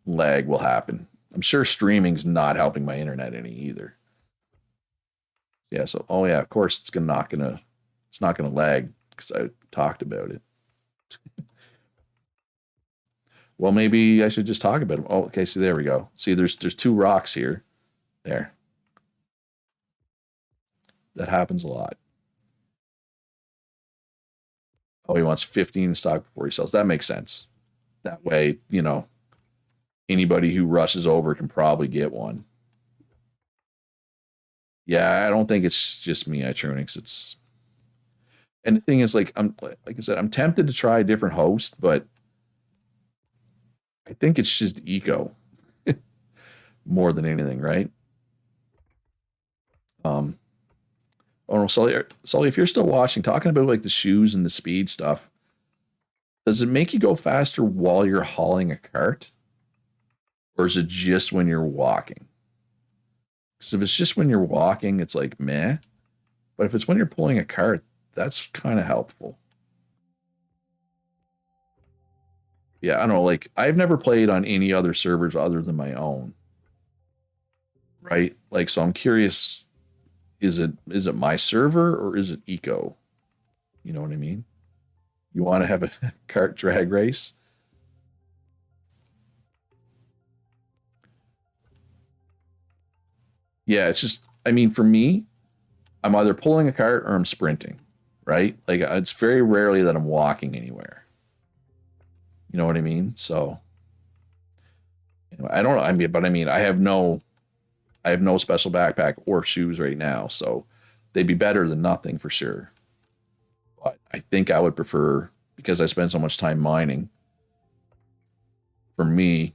lag will happen. I'm sure streaming's not helping my internet any either. Yeah, so oh yeah, of course it's not gonna lag because I talked about it. Well, maybe I should just talk about it. Oh, okay, see there we go. See, there's 2 rocks here. There. That happens a lot. Oh, he wants 15 in stock before he sells. That makes sense. That way, anybody who rushes over can probably get one. Yeah, I don't think it's just me, Itrunix. And the thing is, like I said, I'm tempted to try a different host, but I think it's just eco more than anything, right? Oh no, Sully, if you're still watching, talking about like the shoes and the speed stuff, does it make you go faster while you're hauling a cart? Or is it just when you're walking? Because if it's just when you're walking, it's like meh. But if it's when you're pulling a cart, that's kind of helpful. Yeah, I don't know. Like, I've never played on any other servers other than my own. Right? Like, so I'm curious, is it my server or is it eco? You know what I mean? You want to have a cart drag race? Yeah, it's just, I mean, for me, I'm either pulling a cart or I'm sprinting, right? Like, it's very rarely that I'm walking anywhere. You know what I mean? So, I don't know. I mean, but I mean, I have no special backpack or shoes right now, so they'd be better than nothing for sure. But I think I would prefer, because I spend so much time mining, for me,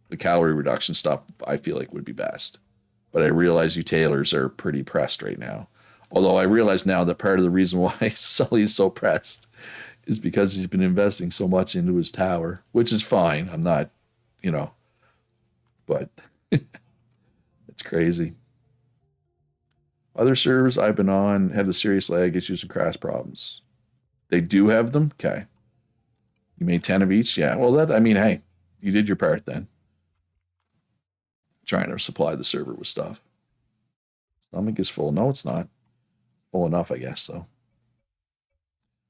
the calorie reduction stuff I feel like would be best. But I realize you tailors are pretty pressed right now. Although I realize now that part of the reason why Sully is so pressed is because he's been investing so much into his tower, which is fine. I'm not, but it's crazy. Other servers I've been on have the serious lag issues and crash problems. They do have them? Okay. You made 10 of each? Yeah. Well, hey, you did your part then. trying to supply the server with stuff. Stomach is full. No, it's not. Full enough, I guess, though.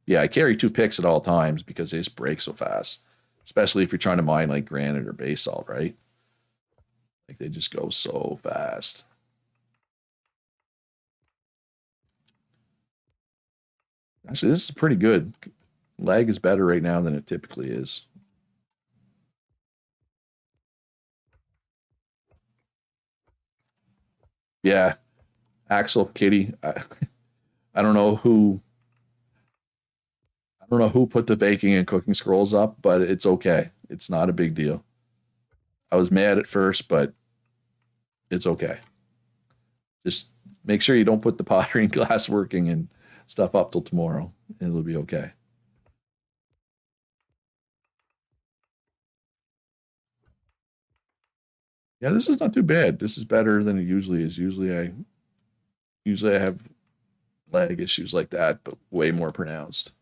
Yeah, I carry 2 picks at all times because they just break so fast. Especially if you're trying to mine like granite or basalt, right? Like they just go so fast. Actually, this is pretty good. Lag is better right now than it typically is. Yeah, Axel, Kitty. I don't know who I don't know who put the baking and cooking scrolls up, but it's okay. It's not a big deal. I was mad at first, but it's okay. Just make sure you don't put the pottery and glass working and stuff up till tomorrow. It'll be okay. Yeah, this is not too bad. This is better than it usually is. Usually I have lag issues like that, but way more pronounced.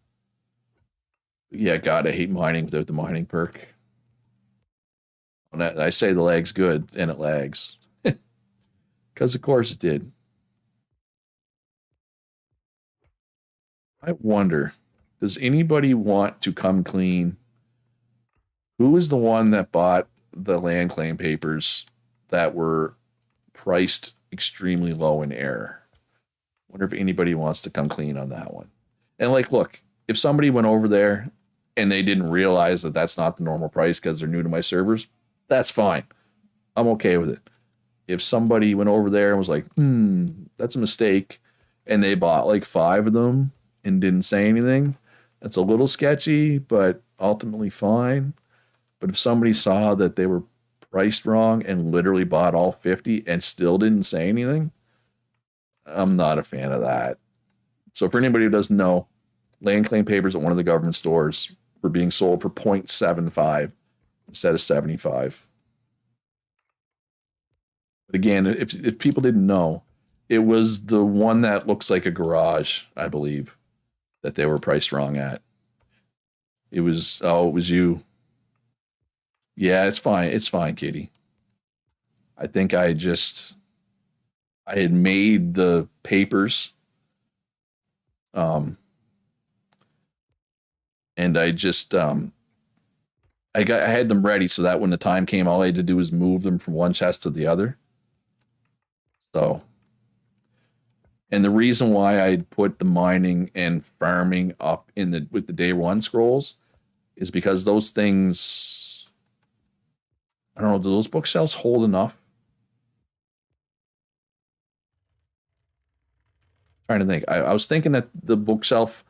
Yeah, God, I hate mining without the mining perk. When I say the lag's good, and it lags. Because of course it did. I wonder, does anybody want to come clean? Who is the one that bought the land claim papers that were priced extremely low in error? Wonder if anybody wants to come clean on that one. And like, look, if somebody went over there and they didn't realize that that's not the normal price because they're new to my servers, that's fine. I'm okay with it. If somebody went over there and was like, that's a mistake, and they bought like 5 of them and didn't say anything, that's a little sketchy, but ultimately fine. But if somebody saw that they were priced wrong and literally bought all 50 and still didn't say anything, I'm not a fan of that. So for anybody who doesn't know, land claim papers at one of the government stores were being sold for 0.75 instead of 75. But again, if people didn't know, it was the one that looks like a garage, I believe, that they were priced wrong at. It was you. Yeah, it's fine. It's fine, Katie. I think I had made the papers. And I had them ready so that when the time came, all I had to do was move them from one chest to the other. So, and the reason why I put the mining and farming up with the day 1 scrolls is because those things, I don't know, do those bookshelves hold enough? Trying to think. I was thinking that the bookshelf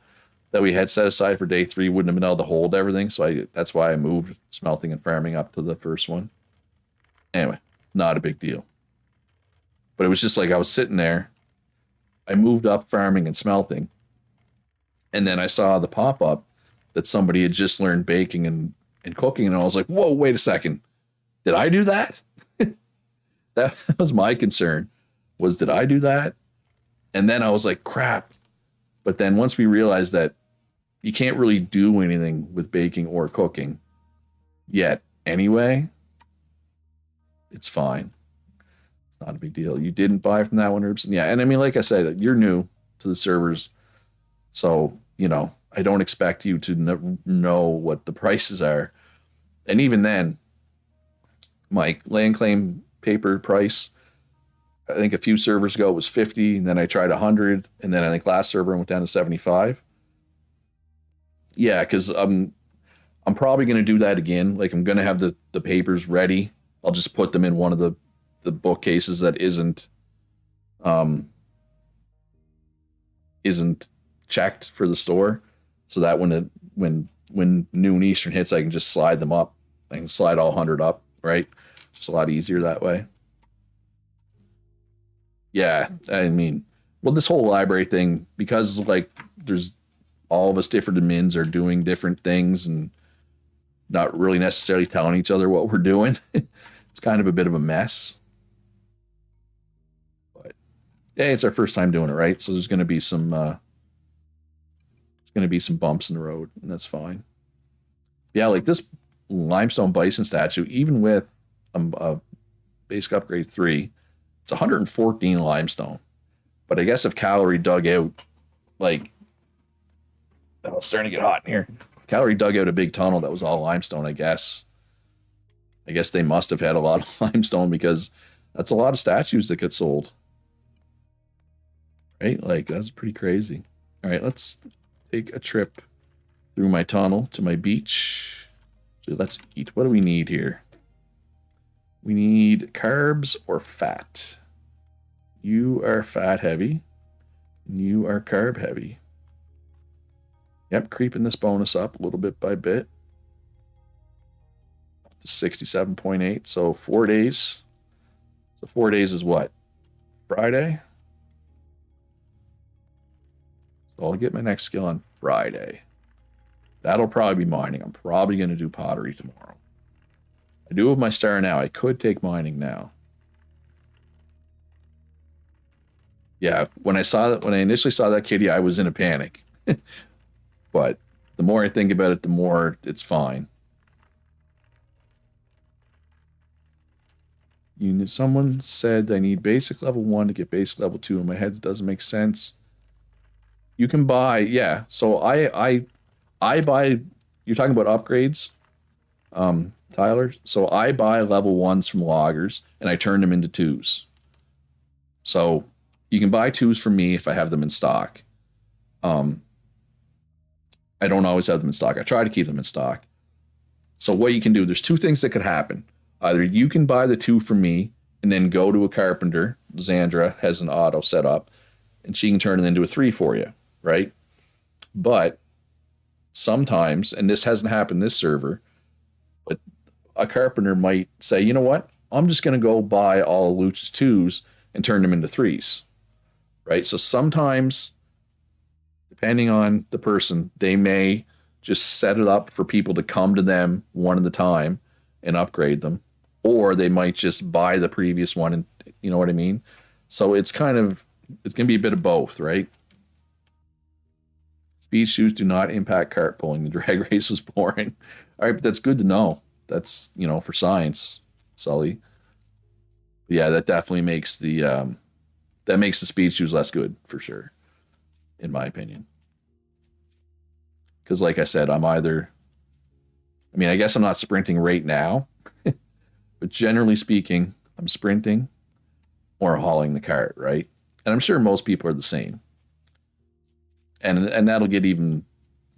that we had set aside for day 3 wouldn't have been able to hold everything, so that's why I moved smelting and farming up to the first one. Anyway, not a big deal. But it was just like I was sitting there. I moved up farming and smelting. And then I saw the pop up that somebody had just learned baking and cooking. And I was like, whoa, wait a second. Did I do that? That was my concern, was did I do that? And then I was like, crap. But then once we realized that you can't really do anything with baking or cooking yet anyway, it's fine. It's not a big deal. You didn't buy from that one, Herbson? Yeah, and I mean, like I said, you're new to the servers. So, I don't expect you to know what the prices are. And even then, my land claim paper price, I think a few servers ago it was 50, and then I tried 100, and then I think last server went down to 75. Yeah, because I'm probably going to do that again. Like, I'm going to have the papers ready. I'll just put them in one of the bookcases that isn't checked for the store, so that when noon Eastern hits, I can just slide them up. I can slide all 100 up, right? Just a lot easier that way. Yeah, I mean, well, this whole library thing, because like there's all of us different admins are doing different things and not really necessarily telling each other what we're doing. It's kind of a bit of a mess. But yeah, it's our first time doing it, right? So there's going to be some bumps in the road, and that's fine. Yeah, like this limestone bison statue, even with a basic upgrade 3. It's 114 limestone. But I guess if Calorie dug out, like, oh, it's starting to get hot in here. Calorie dug out a big tunnel that was all limestone, I guess. I guess they must have had a lot of limestone because that's a lot of statues that get sold. Right? Like, that's pretty crazy. All right, let's take a trip through my tunnel to my beach. So let's eat. What do we need here? We need carbs or fat. You are fat heavy. And you are carb heavy. Yep, creeping this bonus up a little bit by bit. Up to 67.8. So 4 days. So 4 days is what? Friday? So I'll get my next skill on Friday. That'll probably be mining. I'm probably going to do pottery tomorrow. I do have my star now. I could take mining now. Yeah, when I initially saw that kitty, I was in a panic. But the more I think about it, the more it's fine. Someone said I need basic level 1 to get basic level 2. In my head, it doesn't make sense. You can buy, yeah. So I buy. You're talking about upgrades, Tyler. So I buy level 1s from loggers and I turn them into 2s. So you can buy 2s from me if I have them in stock. I don't always have them in stock. I try to keep them in stock. So what you can do, there's 2 things that could happen. Either you can buy the 2 from me and then go to a carpenter. Xandra has an auto set up and she can turn it into a 3 for you, right? But sometimes, and this hasn't happened this server, but a carpenter might say, you know what? I'm just going to go buy all of Luch's 2s and turn them into 3s, right? So sometimes, depending on the person, they may just set it up for people to come to them one at a time and upgrade them, or they might just buy the previous one, and you know what I mean? So it's going to be a bit of both, right? Speed shoes do not impact cart pulling. The drag race was boring. All right, but that's good to know. That's, for science, Sully. But yeah, that definitely makes the speed shoes less good for sure, in my opinion. Because like I said, I guess I'm not sprinting right now, but generally speaking, I'm sprinting or hauling the cart, right? And I'm sure most people are the same. And that'll get even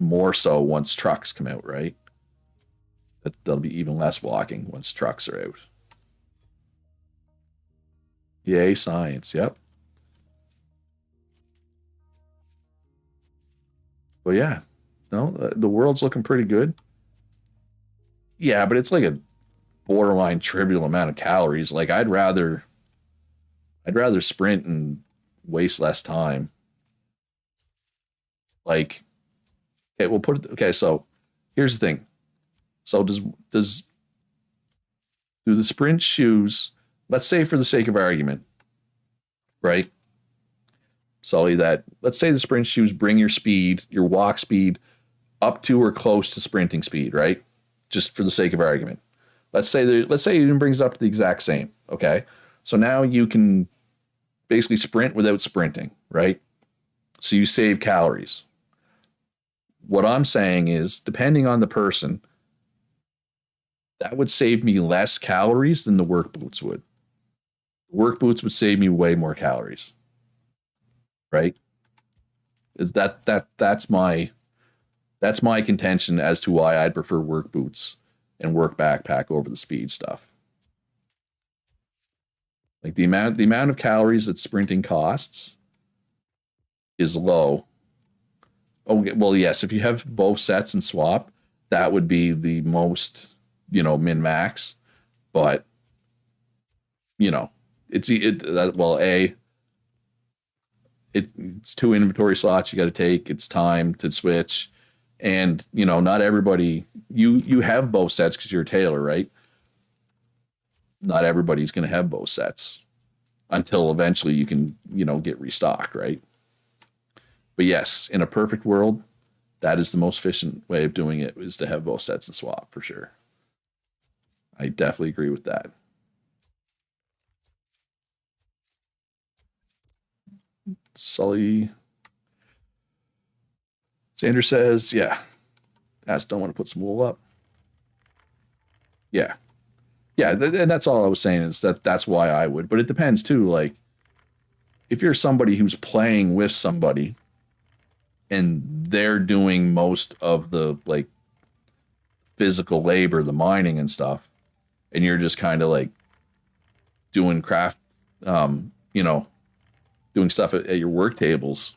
more so once trucks come out, right? There'll be even less walking once trucks are out. Yay, science, yep. But yeah, no, the world's looking pretty good. Yeah, but it's like a borderline trivial amount of calories. Like I'd rather sprint and waste less time. Like, okay, we'll put it. Okay, so here's the thing. So do the sprint shoes? Let's say for the sake of argument, right? Sully, that let's say the sprint shoes bring your speed, your walk speed, up to or close to sprinting speed, right? Just for the sake of argument. Let's say it even brings it up to the exact same. Okay, so now you can basically sprint without sprinting, right? So you save calories. What I'm saying is, depending on the person, that would save me less calories than the work boots would. Work boots would save me way more calories. Right? That's my contention as to why I'd prefer work boots and work backpack over the speed stuff. Like the amount of calories that sprinting costs is low. Oh, well, yes, if you have both sets and swap, that would be the most, min max. But, it's 2 inventory slots you got to take. It's time to switch. And, not everybody, you have both sets because you're a tailor, right? Not everybody's going to have both sets until eventually you can, get restocked, right? But yes, in a perfect world, that is the most efficient way of doing it, is to have both sets and swap for sure. I definitely agree with that. Sully. Sanders says, yeah. Ask, don't want to put some wool up. Yeah. Yeah, and that's all I was saying is that's why I would. But it depends too. Like, if you're somebody who's playing with somebody and they're doing most of the like physical labor, the mining and stuff, and you're just kind of like doing craft, you know, doing stuff at your work tables,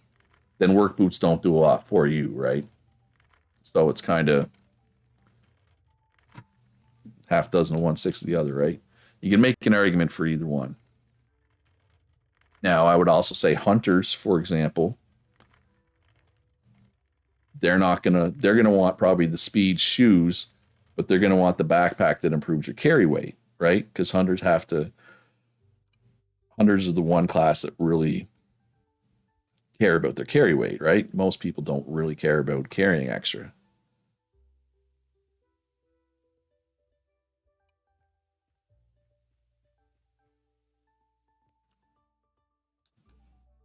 then work boots don't do a lot for you, right? So it's kind of half dozen of one, six of the other, right? You can make an argument for either one. Now, I would also say hunters, for example, they're gonna want probably the speed shoes, but they're gonna want the backpack that improves your carry weight, right? Because hunters are the one class that really care about their carry weight, right? Most people don't really care about carrying extra.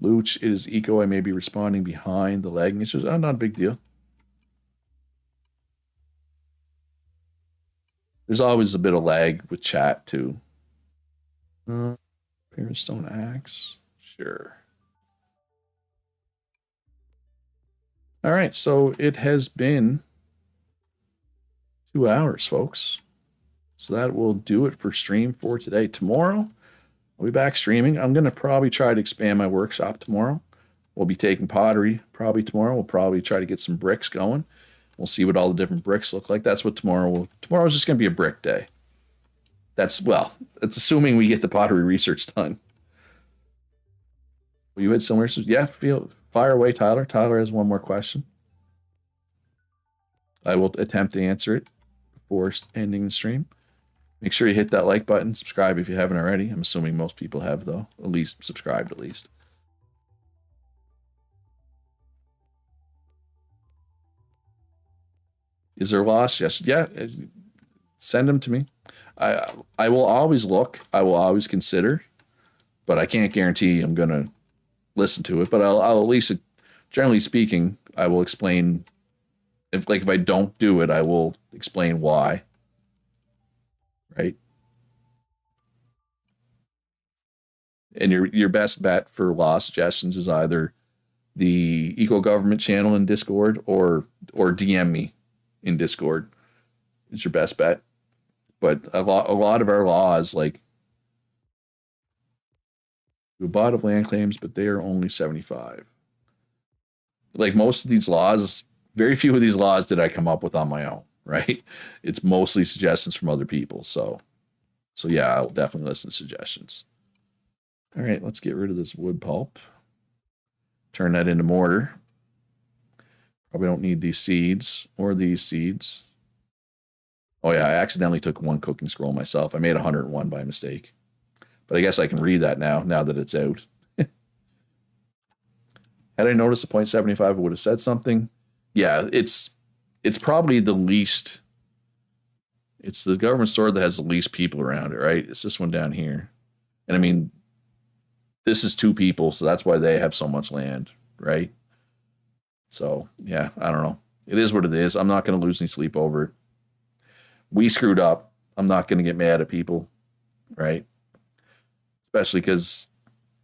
Luch, it is eco. I may be responding behind the lagging issues. Oh, not a big deal. There's always a bit of lag with chat too. Stone axe. Sure. All right, so it has been 2 hours, folks. So that will do it for stream for today. Tomorrow, I'll be back streaming. I'm going to probably try to expand my workshop tomorrow. We'll be taking pottery probably tomorrow. We'll probably try to get some bricks going. We'll see what all the different bricks look like. That's what tomorrow's just going to be a brick day. It's assuming we get the pottery research done. You had similar? Yeah, fire away, Tyler. Tyler has one more question. I will attempt to answer it before ending the stream. Make sure you hit that like button. Subscribe if you haven't already. I'm assuming most people have, though. At least subscribed, at least. Is there loss? Yes. Yeah. Send them to me. I will always look. I will always consider, but I can't guarantee I'm going to listen to it. But I'll at least, generally speaking, I will explain. If I don't do it, I will explain why. Right. And your best bet for law suggestions is either the Eco Government channel in Discord or DM me in Discord. It's your best bet. But a lot of our laws, like a lot of land claims, but they are only 75. Like most of these laws, very few of these laws did I come up with on my own, right? It's mostly suggestions from other people. So yeah, I'll definitely listen to suggestions. All right, let's get rid of this wood pulp. Turn that into mortar. Probably don't need these seeds or these seeds. Oh yeah, I accidentally took one cooking scroll myself. I made 101 by mistake. But I guess I can read that now that it's out. Had I noticed the 0.75, I would have said something. Yeah, it's probably the least. It's the government store that has the least people around it, right? It's this one down here. And I mean, this is 2 people, so that's why they have so much land, right? So, yeah, I don't know. It is what it is. I'm not going to lose any sleep over it. We screwed up. I'm not going to get mad at people, right? Especially because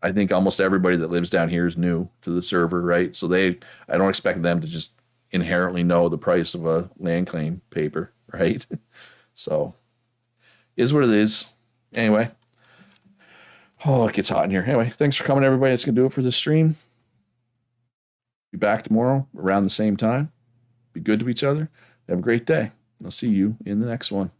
I think almost everybody that lives down here is new to the server, right? So I don't expect them to just inherently know the price of a land claim paper, right? So, is what it is. Anyway. Oh, it gets hot in here. Anyway, thanks for coming, everybody. That's going to do it for this stream. Be back tomorrow around the same time. Be good to each other. Have a great day. I'll see you in the next one.